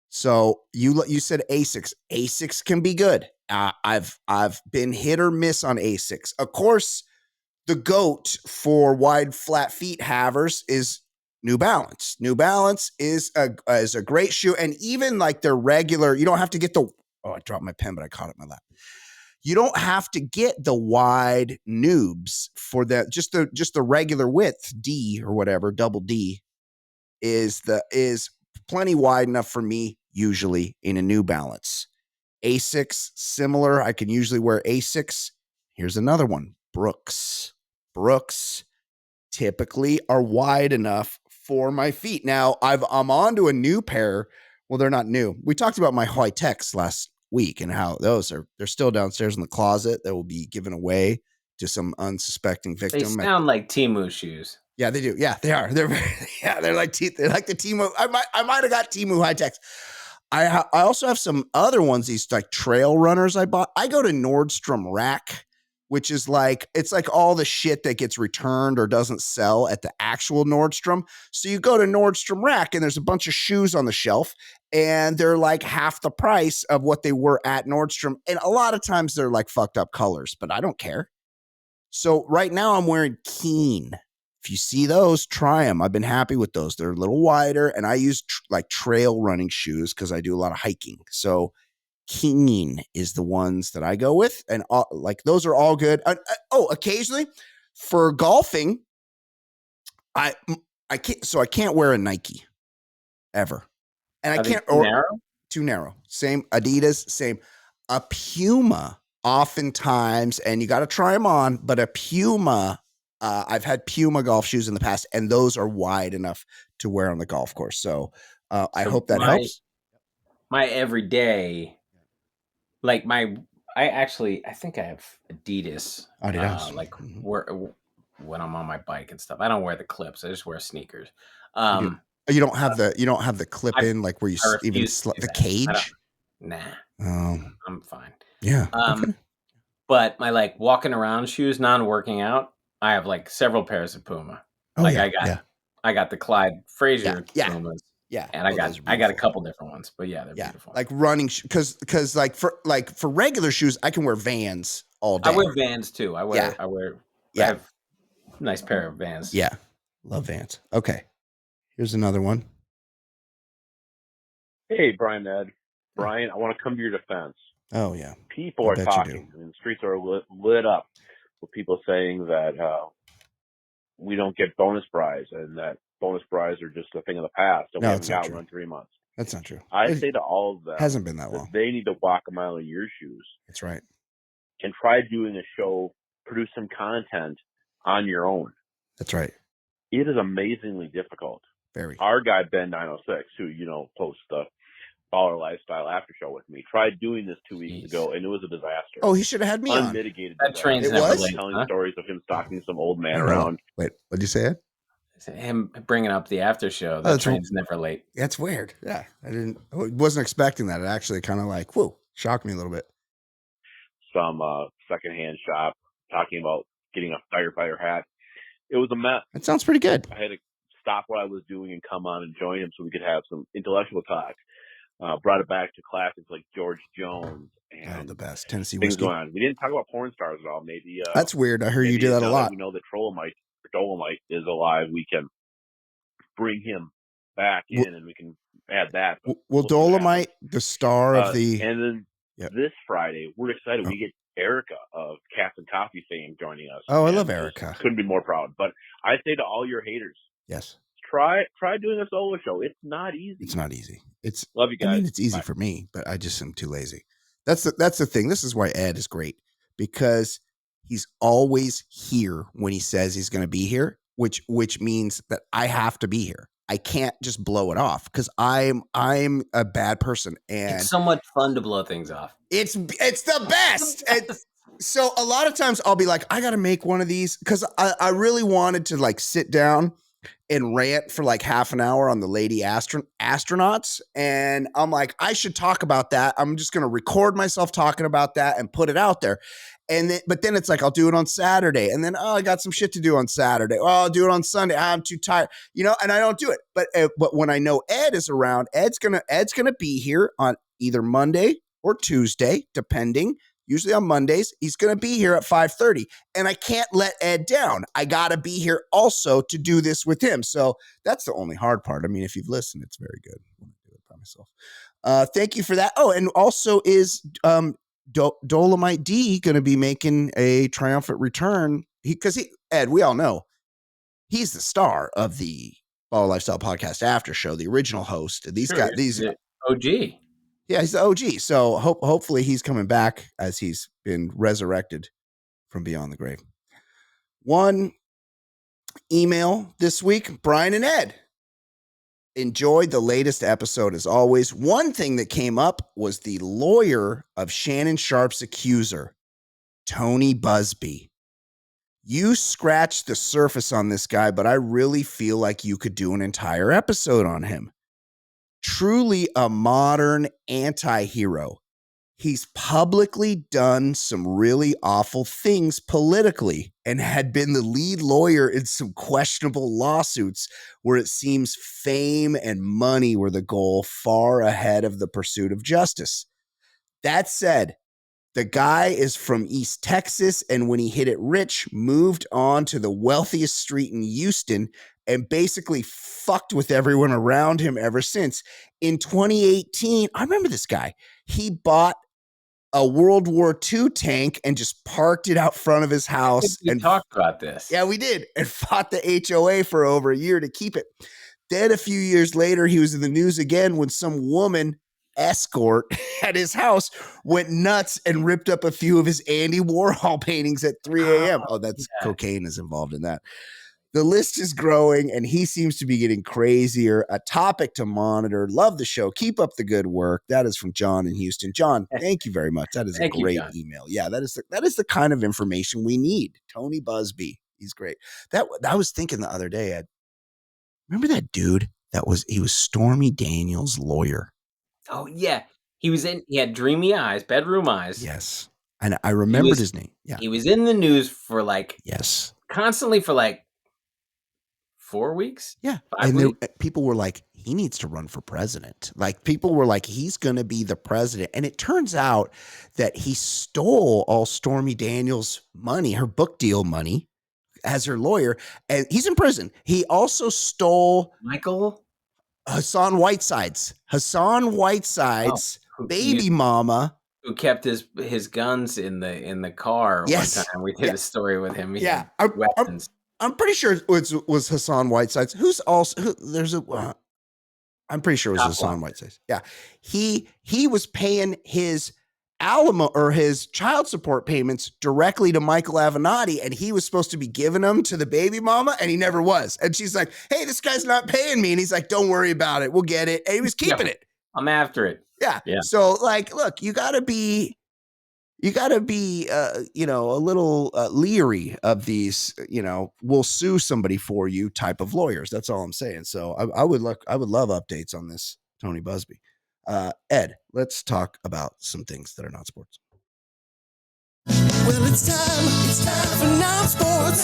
So you said Asics. Asics can be good. I've been hit or miss on Asics. Of course, the GOAT for wide flat feet havers is New Balance. New Balance is a great shoe, and even like their regular, you don't have to get the. Oh, I dropped my pen, but I caught it in my lap. You don't have to get the wide noobs for that. Just the regular width D or whatever, double D is plenty wide enough for me. Usually in a New Balance. Asics, similar. I can usually wear Asics. Here's another one. Brooks typically are wide enough for my feet. Now I'm on to a new pair. Well, they're not new. We talked about my high techs last week and how they're still downstairs in the closet that will be given away to some unsuspecting victim. They sound like Temu shoes. Yeah, they do. Yeah, they are. They're like the Temu. I might have got Temu high techs. I also have some other ones, these like trail runners I bought. I go to Nordstrom Rack, which is it's like all the shit that gets returned or doesn't sell at the actual Nordstrom. So you go to Nordstrom Rack and there's a bunch of shoes on the shelf and they're like half the price of what they were at Nordstrom. And a lot of times they're like fucked up colors, but I don't care. So right now I'm wearing Keen. If you see those, try them. I've been happy with those. They're a little wider, and I use trail running shoes because I do a lot of hiking. So Keen is the ones that I go with, and those are all good. Occasionally for golfing, I can't wear a Nike ever, and I can't. Too narrow. Same Adidas. Same a Puma. Oftentimes, and you got to try them on, but a Puma. I've had Puma golf shoes in the past, and those are wide enough to wear on the golf course. So I hope that helps. My everyday, like I think I have Adidas. Like when I'm on my bike and stuff, I don't wear the clips. I just wear sneakers. You don't have the clip in, like where you even the cage. Nah, I'm fine. Yeah. Okay. But my like walking around shoes, non-working out, I have like several pairs of Puma. Oh, like I got the Clyde Frazier Pumas. Yeah, and I got a couple different ones, but they're beautiful. Like running, because like for regular shoes, I can wear Vans all day. I wear Vans too. I have a nice pair of Vans. Yeah, love Vans. Okay, here's another one. Hey, Brian, Ed. Brian, I want to come to your defense. Oh yeah, people are talking. I mean, the streets are lit up with people saying that we don't get bonus brides and that bonus brides are just a thing of the past. And we haven't got one in 3 months. That's not true. I say to all of them, hasn't been that long. They need to walk a mile in your shoes. That's right. And try doing a show, produce some content on your own. That's right. It is amazingly difficult. Very. Our guy Ben 906, who posts the Baller Lifestyle after show with me, tried doing this 2 weeks ago, and it was a disaster. Oh, he should have had me unmitigated on. That train's never late. Telling stories of him stalking some old man around. Wait, what'd you say, Ed? Him bringing up the after show. That train's never late. That's weird. Yeah, I wasn't expecting that. It actually kind of like, whoa, shocked me a little bit. Some secondhand shop talking about getting a firefighter hat. It was a mess. That sounds pretty good. I had to stop what I was doing and come on and join him so we could have some intellectual talk. Brought it back to classics like George Jones and the best Tennessee things whiskey. going on. We didn't talk about porn stars at all. Maybe that's weird. I heard you do that a lot. We know that Dolomite is alive. We can bring him back in, and we can add that. Will Dolomite, the star of the, and then this Friday, we're excited. We get Erica of Cats and Coffee fame joining us. Oh, I love Erica. Couldn't be more proud. But I say to all your haters, yes, try doing a solo show. It's not easy. It's not easy. Love you guys. I mean, it's easy for me, but I just am too lazy. That's the thing. This is why Ed is great, because he's always here when he says he's going to be here, which means that I have to be here. I can't just blow it off because I'm a bad person, and it's so much fun to blow things off. It's the best. So a lot of times I'll be like, I got to make one of these because I really wanted to like sit down and rant for like half an hour on the lady astronauts. And I'm like, I should talk about that. I'm just going to record myself talking about that and put it out there. But then it's like, I'll do it on Saturday. And then, I got some shit to do on Saturday. Oh, I'll do it on Sunday. I'm too tired, and I don't do it. But when I know Ed is around, Ed's going to be here on either Monday or Tuesday, depending. Usually on Mondays, he's going to be here at 5:30, and I can't let Ed down. I got to be here also to do this with him. So that's the only hard part. I mean, if you've listened, it's very good. I want to do it by myself. Thank you for that. Oh, and also is Dolomite D going to be making a triumphant return? Because Ed, we all know he's the star of the Baller Lifestyle Podcast After Show, the original host. These OG. Yeah, he's the OG. So hopefully he's coming back as he's been resurrected from beyond the grave. One email this week, Brian and Ed. Enjoyed the latest episode as always. One thing that came up was the lawyer of Shannon Sharpe's accuser, Tony Busby. You scratched the surface on this guy, but I really feel like you could do an entire episode on him. Truly a modern anti-hero. He's publicly done some really awful things politically and had been the lead lawyer in some questionable lawsuits where it seems fame and money were the goal, far ahead of the pursuit of justice. That said, the guy is from East Texas, and when he hit it rich, moved on to the wealthiest street in Houston and basically fucked with everyone around him ever since. In 2018, I remember this guy. He bought a World War II tank and just parked it out front of his house. We talked about this. Yeah, we did. And fought the HOA for over a year to keep it. Then a few years later, he was in the news again when some woman escort at his house went nuts and ripped up a few of his Andy Warhol paintings at 3 a.m. Oh, that's cocaine is involved in that. The list is growing, and he seems to be getting crazier. A topic to monitor. Love the show. Keep up the good work. That is from John in Houston. John, thank you very much. That is a great email. Yeah, that is the kind of information we need. Tony Busby, he's great. That I was thinking the other day. Remember that dude he was Stormy Daniels' lawyer. Oh yeah, he had dreamy eyes, bedroom eyes. Yes, and I remembered his name. Yeah, he was in the news for constantly for 4 weeks. Yeah. And people were like, he needs to run for president. Like, people were like, he's going to be the president. And it turns out that he stole all Stormy Daniels' money, her book deal money, as her lawyer. And he's in prison. He also stole Hassan Whiteside's baby mama. Who kept his guns in the car. Yes. One time we did a story with him. Yeah. Weapons. I'm pretty sure it was Hassan Whiteside's. Who's also I'm pretty sure it was Hassan Whiteside's. Yeah, he was paying his alimony or his child support payments directly to Michael Avenatti, and he was supposed to be giving them to the baby mama, and he never was. And she's like, "Hey, this guy's not paying me," and he's like, "Don't worry about it, we'll get it." And he was keeping it. I'm after it. Yeah. So look, you gotta be. A little leery of these, we'll sue somebody for you type of lawyers. That's all I'm saying. So I would love updates on this, Tony Busby. Ed, let's talk about some things that are not sports. Well, it's time for non-sports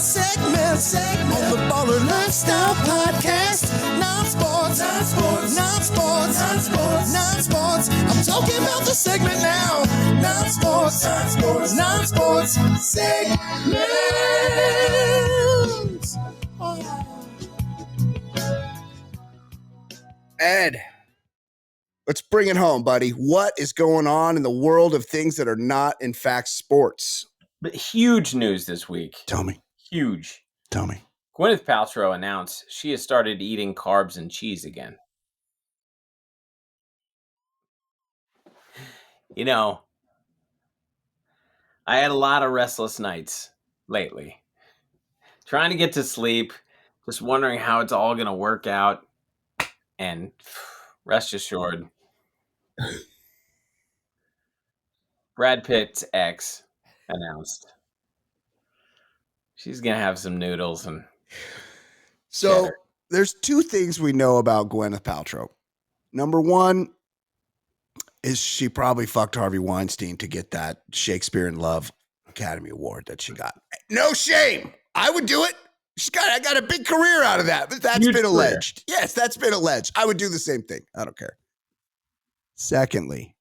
segment on the Baller Lifestyle Podcast. Non-sports. I'm talking about the segment now. Non-sports segment. Ed, let's bring it home, buddy. What is going on in the world of things that are not, in fact, sports? But huge news this week. Tell me. Huge. Tell me. Gwyneth Paltrow announced she has started eating carbs and cheese again. I had a lot of restless nights lately. Trying to get to sleep, just wondering how it's all going to work out. And rest assured, Brad Pitt's ex announced she's going to have some noodles and cheddar. There's two things we know about Gwyneth Paltrow. Number one is she probably fucked Harvey Weinstein to get that Shakespeare in Love Academy Award that she got. No shame. I would do it. I got a big career out of that, but that's been alleged. Yes, that's been alleged. I would do the same thing. I don't care. Secondly,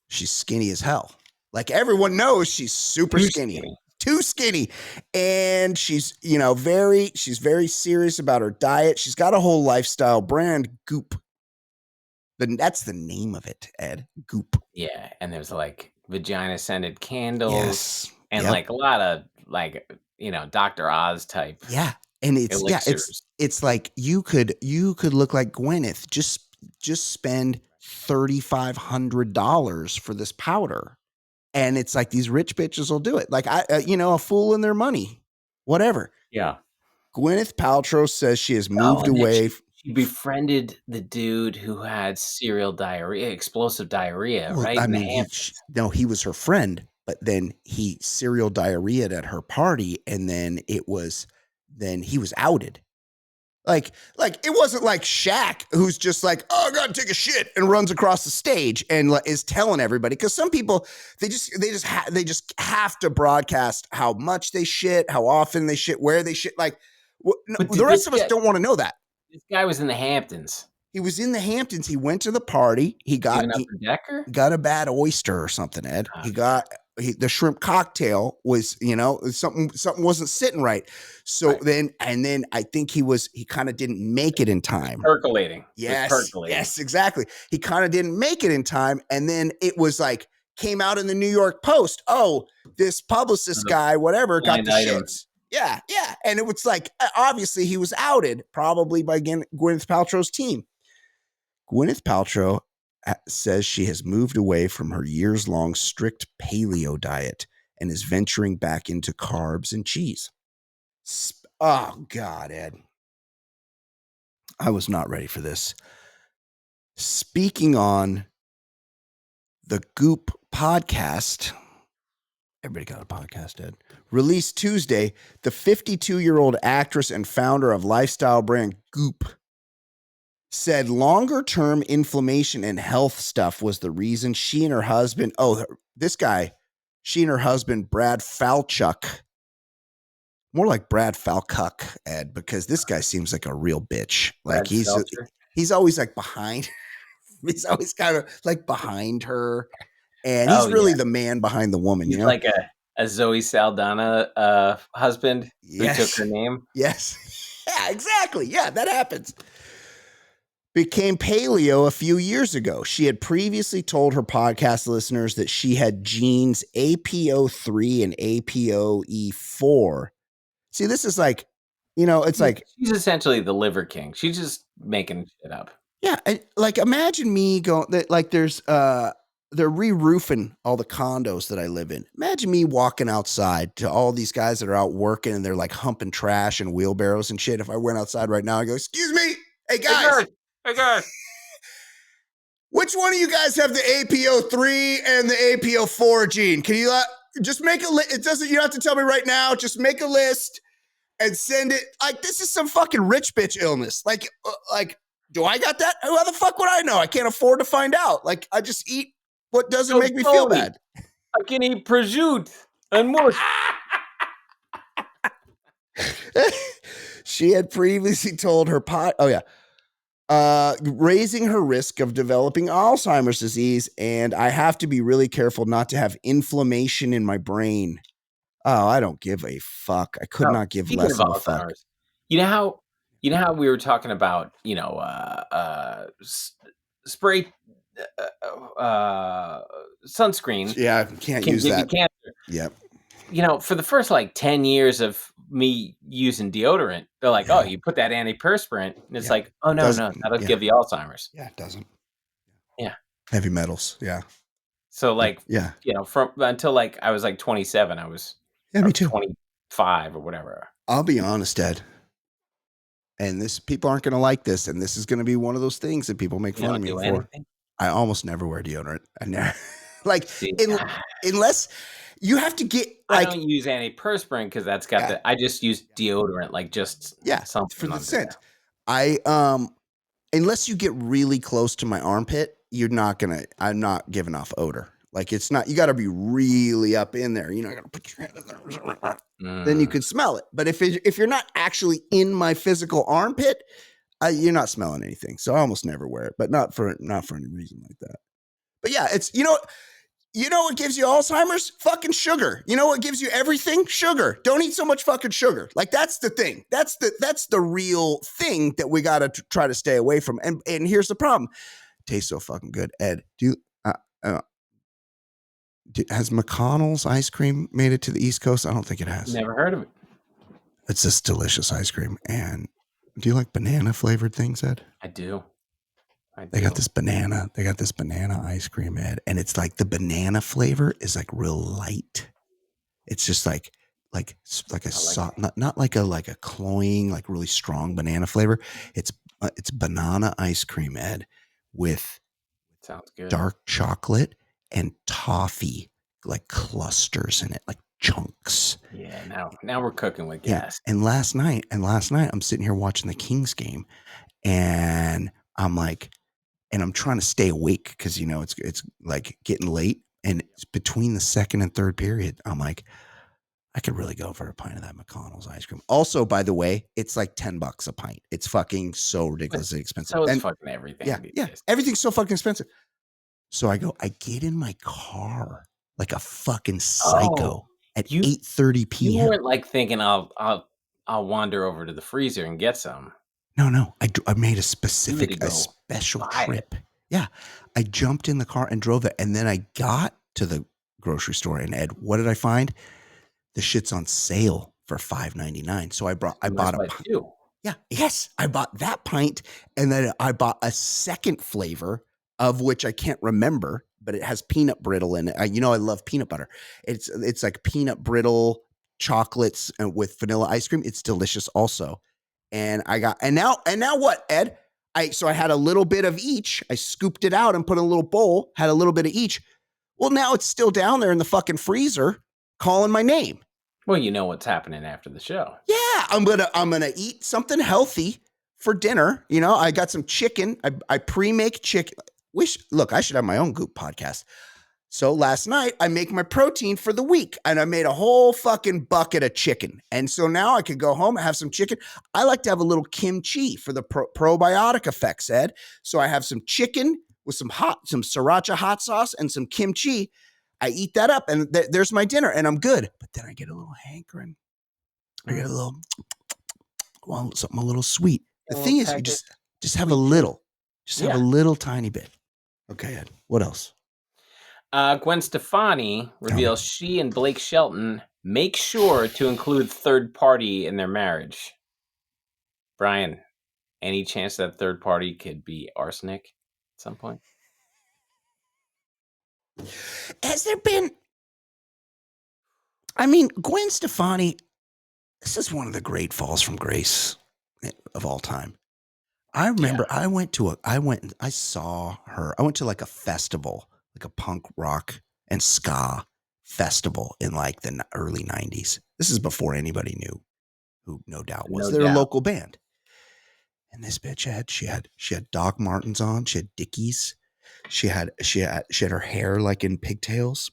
she's skinny as hell. Like, everyone knows she's super skinny. Too skinny. And she's, she's very serious about her diet. She's got a whole lifestyle brand, Goop. That's the name of it, Ed. Goop. Yeah, and there's vagina scented candles and a lot of Dr. Oz type. Yeah. And it's like you could look like Gwyneth. Just spend $3,500 for this powder. And it's like these rich bitches will do it. Like, a fool in their money, whatever. Yeah. Gwyneth Paltrow says she has moved away. She befriended the dude who had explosive diarrhea, right? I mean, he was her friend, but then he serial diarrheaed at her party. And then he was outed. Like it wasn't like Shaq, who's just like, oh, I gotta take a shit, and runs across the stage and is telling everybody. Because some people, they just have to broadcast how much they shit, how often they shit, where they shit. Like, the rest of us don't want to know that. This guy was in the Hamptons. He was in the Hamptons. He went to the party. He got a bad oyster or something, Ed. The shrimp cocktail was, something wasn't sitting right. So then I think he kind of didn't make it in time. Percolating. Yes, exactly. He kind of didn't make it in time. And then it was came out in the New York Post. Oh, this publicist guy, whatever, got the shits. Yeah. And it was obviously he was outed, probably by Gwyneth Paltrow's team. Gwyneth Paltrow says she has moved away from her years-long strict paleo diet and is venturing back into carbs and cheese. Oh, God, Ed. I was not ready for this. Speaking on the Goop podcast, everybody got a podcast, Ed. Released Tuesday, the 52-year-old actress and founder of lifestyle brand Goop said longer-term inflammation and health stuff was the reason she and her husband, she and her husband, Brad Falchuk, more like Brad Falcuck, Ed, because this guy seems like a real bitch. Like he's always like behind. He's always kind of like behind her. And he's really the man behind the woman. He's like a Zoe Saldana husband who took her name. Yes. Yeah, exactly. Yeah, that happens. Became paleo a few years ago. She had previously told her podcast listeners that she had genes APO3 and APOE4. See, this is like, it's like she's essentially the liver king. She's just making shit up. Yeah, like imagine me going like there's they're re-roofing all the condos that I live in. Imagine me walking outside to all these guys that are out working and they're like humping trash and wheelbarrows and shit. If I went outside right now, I go, "Excuse me, hey guys, which one of you guys have the APO3 and the APO4 gene? Can you just make a list? It doesn't. You don't have to tell me right now. Just make a list and send it. Like this is some fucking rich bitch illness. Like." Do I got that? How the fuck would I know? I can't afford to find out. Like, I just eat what doesn't make me feel bad. I can eat prosciutto and mush. She had previously told her raising her risk of developing Alzheimer's disease, and I have to be really careful not to have inflammation in my brain. Oh, I don't give a fuck. I could not give less of a fuck. You know how we were talking about, spray sunscreen. Yeah, can't use that. Cancer. Yep. For the first 10 years of me using deodorant, they're like, "Oh, you put that antiperspirant," and it's like, "Oh no, that'll give you Alzheimer's." Yeah, it doesn't. Yeah. Heavy metals. Yeah. So from until I was 27, I was me too. 25 or whatever. I'll be honest, Ed. And people aren't going to like this, and this is going to be one of those things that people make fun of me for. Anything? I almost never wear deodorant. I never unless you have to get. I don't use antiperspirant because that's got I just use deodorant, something for the scent. Unless you get really close to my armpit, I'm not giving off odor. Like it's not, you got to be really up in there. You're not going to put your hand in there. Then you could smell it. But if you're not actually in my physical armpit, you're not smelling anything. So I almost never wear it, but not for any reason like that. But yeah, it's, you know what gives you Alzheimer's? Fucking sugar. You know what gives you everything? Sugar. Don't eat so much fucking sugar. Like that's the thing. That's the real thing that we got to try to stay away from. And here's the problem. It tastes so fucking good. Ed, has McConnell's ice cream made it to the East Coast? I don't think it has. Never heard of it. It's this delicious ice cream. And do you like banana flavored things, Ed? I do. They got this banana ice cream, Ed. And it's like the banana flavor is like real light. It's just like a soft, not like a cloying, like really strong banana flavor. It's banana ice cream, Ed, with sounds good. Dark chocolate and toffee, like clusters in it, like chunks. Yeah, now we're cooking with gas. Yeah. And last night I'm sitting here watching the Kings game, and I'm trying to stay awake because it's like getting late, and it's between the second and third period. I'm like, I could really go for a pint of that McConnell's ice cream. Also, by the way, it's like $10 a pint. It's fucking so ridiculously expensive. So it's fucking everything. Yeah, everything's so fucking expensive. So I get in my car like a fucking psycho at 8:30 p.m. You weren't thinking I'll wander over to the freezer and get some. No. I made a special trip. Yeah. I jumped in the car and drove it. And then I got to the grocery store, and Ed, what did I find? The shit's on sale for $5.99. So I bought a pint. Yeah. Yes. I bought that pint, and then I bought a second flavor of which I can't remember, but it has peanut brittle in it. I love peanut butter. It's like peanut brittle chocolates with vanilla ice cream. It's delicious also. And now what, Ed? I had a little bit of each. I scooped it out and put in a little bowl, had a little bit of each. Well, now it's still down there in the fucking freezer calling my name. Well, you know what's happening after the show. Yeah, I'm gonna eat something healthy for dinner. I got some chicken. I pre-make chicken. Look, I should have my own Goop podcast. So last night I make my protein for the week, and I made a whole fucking bucket of chicken. And so now I could go home and have some chicken. I like to have a little kimchi for the probiotic effects, Ed. So I have some chicken with some sriracha hot sauce and some kimchi. I eat that up, and there's my dinner, and I'm good. But then I get a little hankering. I get something a little sweet. The thing is, you just have a little. Just have a little tiny bit. Okay, Ed. What else? Gwen Stefani reveals she and Blake Shelton make sure to include third party in their marriage. Brian, any chance that third party could be arsenic at some point? Has there been... I mean, Gwen Stefani, this is one of the great falls from grace of all time. I remember I went and I saw her. I went to like a festival, like a punk rock and ska festival in like the early 90s. This is before anybody knew who No Doubt was. They're a local band. And this bitch she had Doc Martens on, she had Dickies. She had her hair like in pigtails,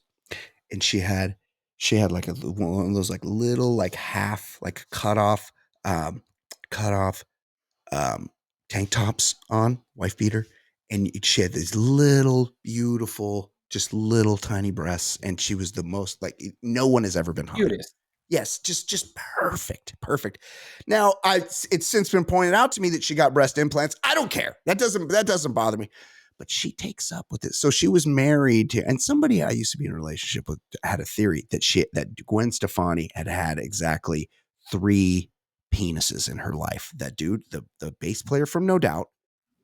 and she had like one of those like little like half like cut off tank tops on, wife beater, and she had these little beautiful, just little tiny breasts, and she was the most like no one has ever been hotter. Yes, just perfect. Now it's since been pointed out to me that she got breast implants. I don't care. That doesn't bother me. But she takes up with it. So she was married to, and somebody I used to be in a relationship with had a theory that Gwen Stefani had exactly 3 penises in her life. That dude, the bass player from No Doubt,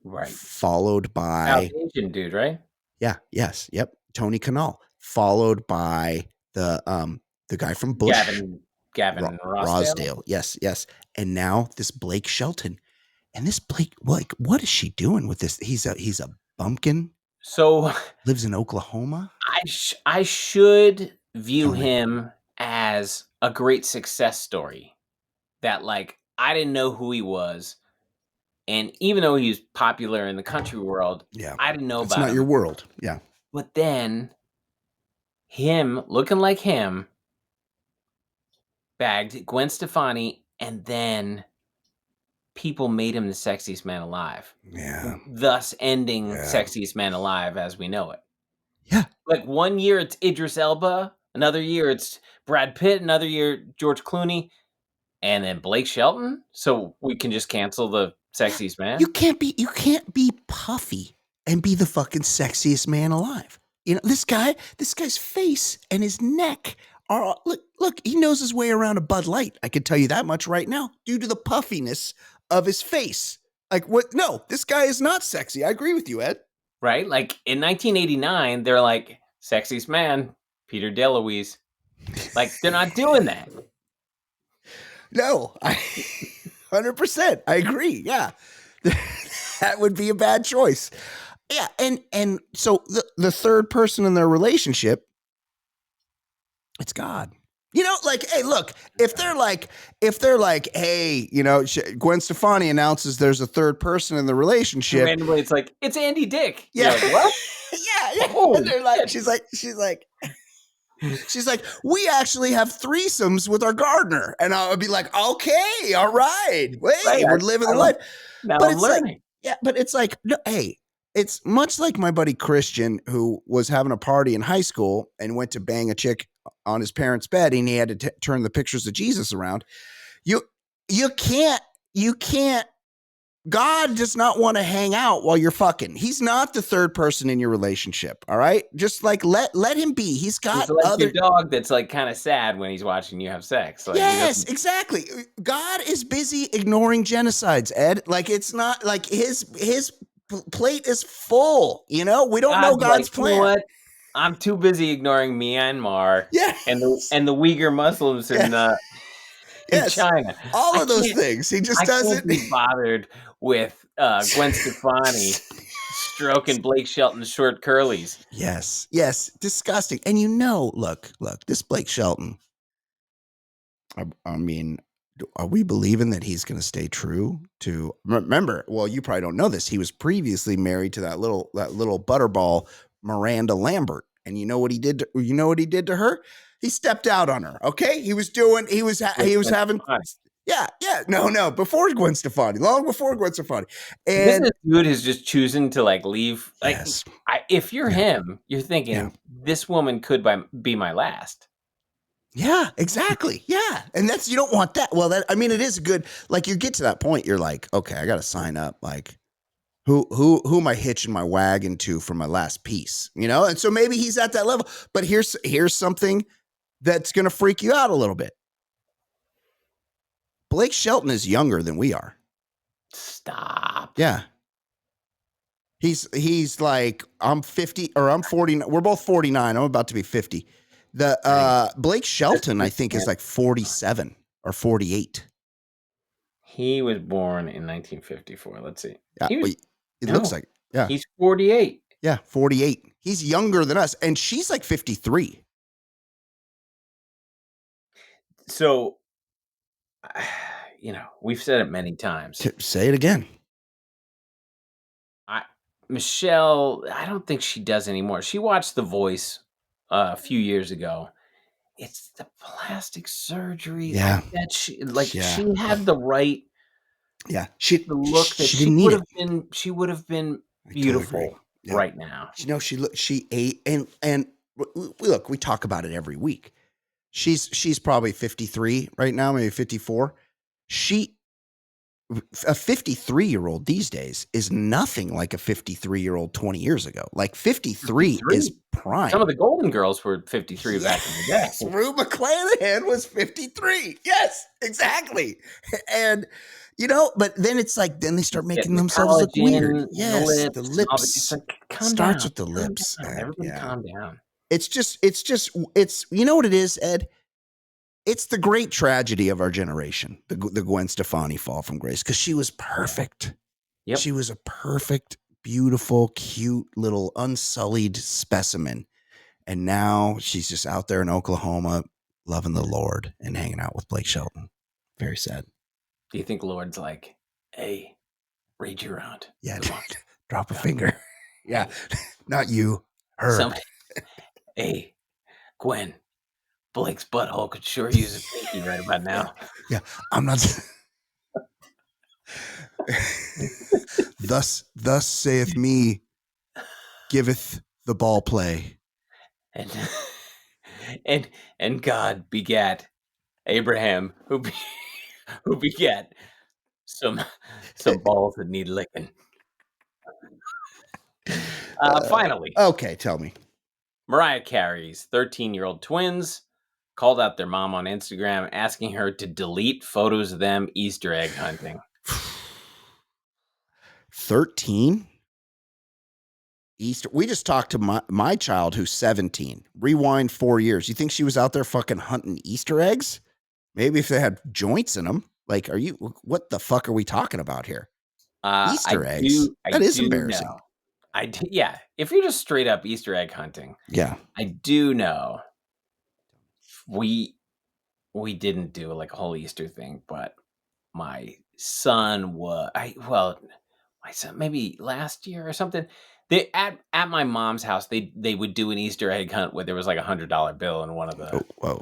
right? Followed by Asian dude, right? Yeah, yes, yep. Tony Kanal, followed by the guy from Bush, Gavin Rossdale. Yes, and now this Blake Shelton, and this Blake, like, what is she doing with this? He's a bumpkin. So lives in Oklahoma. I should view him as a great success story. That like I didn't know who he was, and even though he was popular in the country world, I didn't know about him. It's not your world, yeah. But then him looking like him bagged Gwen Stefani, and then people made him the sexiest man alive. Yeah. Thus ending sexiest man alive as we know it. Yeah. Like one year it's Idris Elba, another year it's Brad Pitt, another year George Clooney, and then Blake Shelton. So we can just cancel the sexiest man. You can't be puffy and be the fucking sexiest man alive. This guy's face and his neck are look, he knows his way around a Bud Light. I can tell you that much right now, due to the puffiness of his face. Like what? No, this guy is not sexy. I agree with you, Ed. Right? Like in 1989, they're like, sexiest man, Peter DeLuise. Like they're not doing that. No, 100%. I agree. Yeah. That would be a bad choice. Yeah, and so the third person in their relationship, it's God. Like, hey, look, if they're like, hey, Gwen Stefani announces there's a third person in the relationship. And randomly, it's like, it's Andy Dick. Yeah. Like, what? Yeah. Oh, and they're like, she's like, we actually have threesomes with our gardener. And I would be like, okay, all right. Wait, we're living the life. Now but I'm learning. But it's like, no, hey, it's much like my buddy Christian, who was having a party in high school and went to bang a chick on his parents' bed, and he had to turn the pictures of Jesus around. You can't God does not want to hang out while you're fucking. He's not the third person in your relationship. All right. Just like let him be. He's like your dog that's like kind of sad when he's watching you have sex. Like, yes, exactly. God is busy ignoring genocides, Ed. Like it's not like his plate is full. You know, we don't know God's plan. You know what? I'm too busy ignoring Myanmar and the Uyghur Muslims in China. All of those things. He just doesn't can't be bothered with Gwen Stefani stroking Blake Shelton's short curlies. Yes, disgusting. And look, this Blake Shelton. I mean, are we believing that he's going to stay true to? Remember, well, you probably don't know this. He was previously married to that little butterball Miranda Lambert, and you know what he did? To her? He stepped out on her. Okay, he was having. Yeah. No. Before Gwen Stefani, long before Gwen Stefani, and this dude is just choosing to like leave. Like, if you're him, you're thinking this woman could be my last. Yeah, exactly. Yeah, and you don't want that. Well, it is good. Like you get to that point, you're like, okay, I got to sign up. Like, who am I hitching my wagon to for my last piece? You know, and so maybe he's at that level. But here's something that's going to freak you out a little bit. Blake Shelton is younger than we are. Stop. Yeah. He's like, I'm 50 or I'm 49. We're both 49. I'm about to be 50. The Blake Shelton, I think, is like 47 or 48. He was born in 1954. Let's see. Yeah, looks like, yeah. He's 48. Yeah, 48. He's younger than us, and she's like 53. So, we've said it many times. Say it again. Michelle, I don't think she does anymore. She watched The Voice a few years ago. It's the plastic surgery. Yeah. She had the right. Yeah. The look that she would have been beautiful right now. She ate and look, we talk about it every week. She's probably 53 right now, maybe 54. A 53-year-old these days is nothing like a 53-year-old 20 years ago. Like 53 is prime. Some of the Golden Girls were 53 back in the day. Rue McClanahan was 53. Yes, exactly. And but then it's like, then they start making themselves look weird. Yes, the lips. Starts with the lips. Everybody calm down. It's you know what it is, Ed? It's the great tragedy of our generation, the Gwen Stefani fall from grace, because she was perfect. Yep. She was a perfect, beautiful, cute, little unsullied specimen. And now she's just out there in Oklahoma loving the Lord and hanging out with Blake Shelton. Very sad. Do you think Lord's like, hey, read you around? Yeah, drop a finger. Yeah, not you, her. Hey, Gwen. Blake's butthole could sure use a pinky right about now. Yeah, I'm not. Thus saith me, giveth the ball play, and God begat Abraham, who begat some balls that need licking. Finally, okay, tell me. Mariah Carey's 13-year-old twins called out their mom on Instagram, asking her to delete photos of them Easter egg hunting. 13? Easter. We just talked to my child who's 17. Rewind 4 years. You think she was out there fucking hunting Easter eggs? Maybe if they had joints in them. Like, what the fuck are we talking about here? Easter eggs? That is embarrassing. Yeah. If you're just straight up Easter egg hunting. Yeah. I do know. We didn't do like a whole Easter thing, but my son maybe last year or something. They at my mom's house they would do an Easter egg hunt where there was like $100 bill in one of the. Whoa!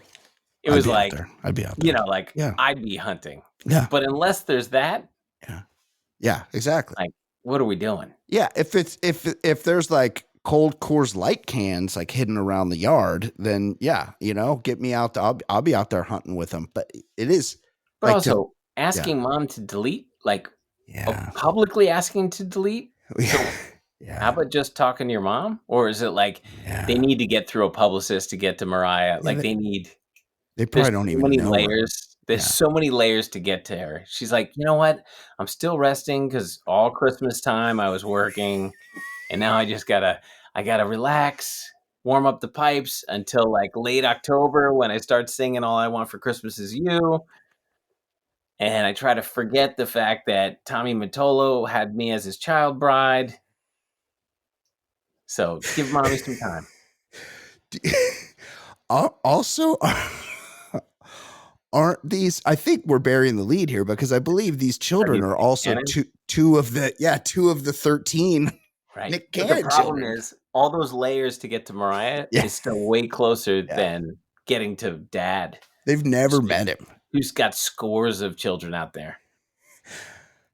It was like I'd be out there. I'd be hunting. Yeah. But unless there's that. Yeah. Exactly. Like, what are we doing? Yeah. If there's like cold Coors Light cans like hidden around the yard, then get me out. I'll be out there hunting with them. But it is. But like also asking mom to delete, like, publicly asking to delete. So Yeah. how about just talking to your mom? Or is it like they need to get through a publicist to get to Mariah? Like they probably don't even know layers. Her. There's so many layers to get to her. She's like, you know what? I'm still resting because all Christmas time I was working, and now I gotta relax, warm up the pipes until like late October when I start singing "All I Want for Christmas Is You." And I try to forget the fact that Tommy Mottola had me as his child bride. So give mommy some time. Also, aren't these? I think we're burying the lead here because I believe these children are also two of the 13. Right. Nick Cannon but the problem children. Is all those layers to get to Mariah is still way closer than getting to dad. They've never met him. Who's got scores of children out there.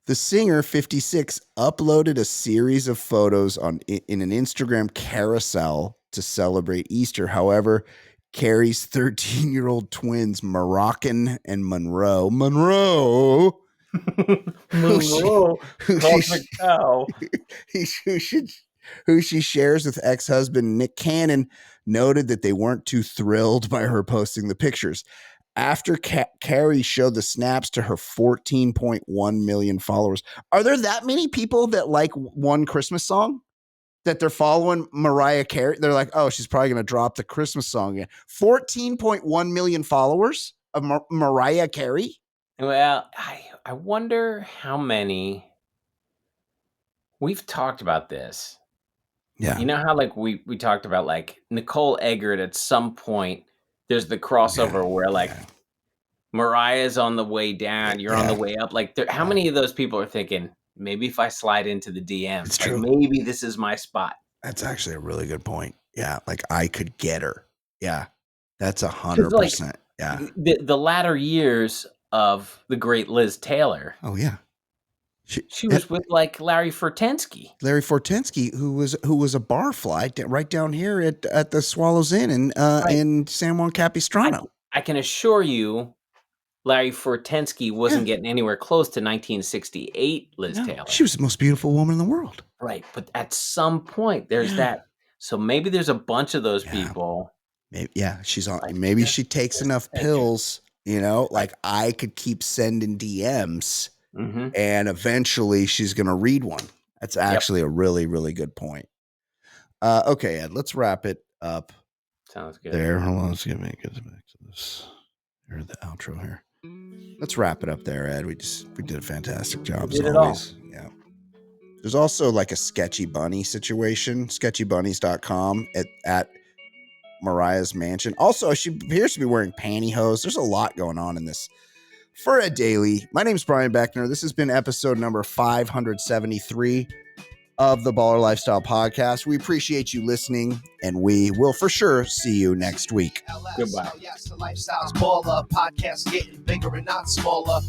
The singer, 56, uploaded a series of photos in an Instagram carousel to celebrate Easter. However, Carrie's 13-year-old twins, Moroccan and Monroe, who she shares with ex-husband Nick Cannon, noted that they weren't too thrilled by her posting the pictures. After Carrie showed the snaps to her 14.1 million followers. Are there that many people that like one Christmas song that they're following Mariah Carey? They're like, oh, she's probably going to drop the Christmas song again. 14.1 million followers of Mariah Carey? Well, I wonder how many. We've talked about this. Yeah. You know how like we talked about like Nicole Eggert at some point, there's the crossover where like Mariah's on the way down, you're on the way up. Like how many of those people are thinking, maybe if I slide into the DMs, it's like true. Maybe this is my spot. That's actually a really good point. Yeah. Like I could get her. Yeah. That's 100%. Like, the latter years of the great Liz Taylor. Oh yeah. She was with like Larry Fortensky. Who was a barfly right down here at the Swallows Inn in San Juan Capistrano. I can assure you, Larry Fortensky wasn't getting anywhere close to 1968 Liz Taylor. She was the most beautiful woman in the world. Right, but at some point there's that. So maybe there's a bunch of those people. Maybe, she's on. Like, maybe she takes enough pills. Like I could keep sending DMs. Mm-hmm. And eventually she's going to read one. That's actually a really, really good point. Okay, Ed, let's wrap it up. Sounds good. There. Hold on. Let's get back to this. Here's the outro here. Let's wrap it up there, Ed. We did a fantastic job as always. Yeah. There's also like a Sketchy Bunny situation, sketchybunnies.com at Mariah's mansion. Also, she appears to be wearing pantyhose. There's a lot going on in this. For Ed Daily, my name is Brian Beckner. This has been episode number 573 of the Baller Lifestyle Podcast. We appreciate you listening, and we will for sure see you next week. Goodbye. Yes, the Lifestyle's Baller Podcast, getting bigger and not smaller.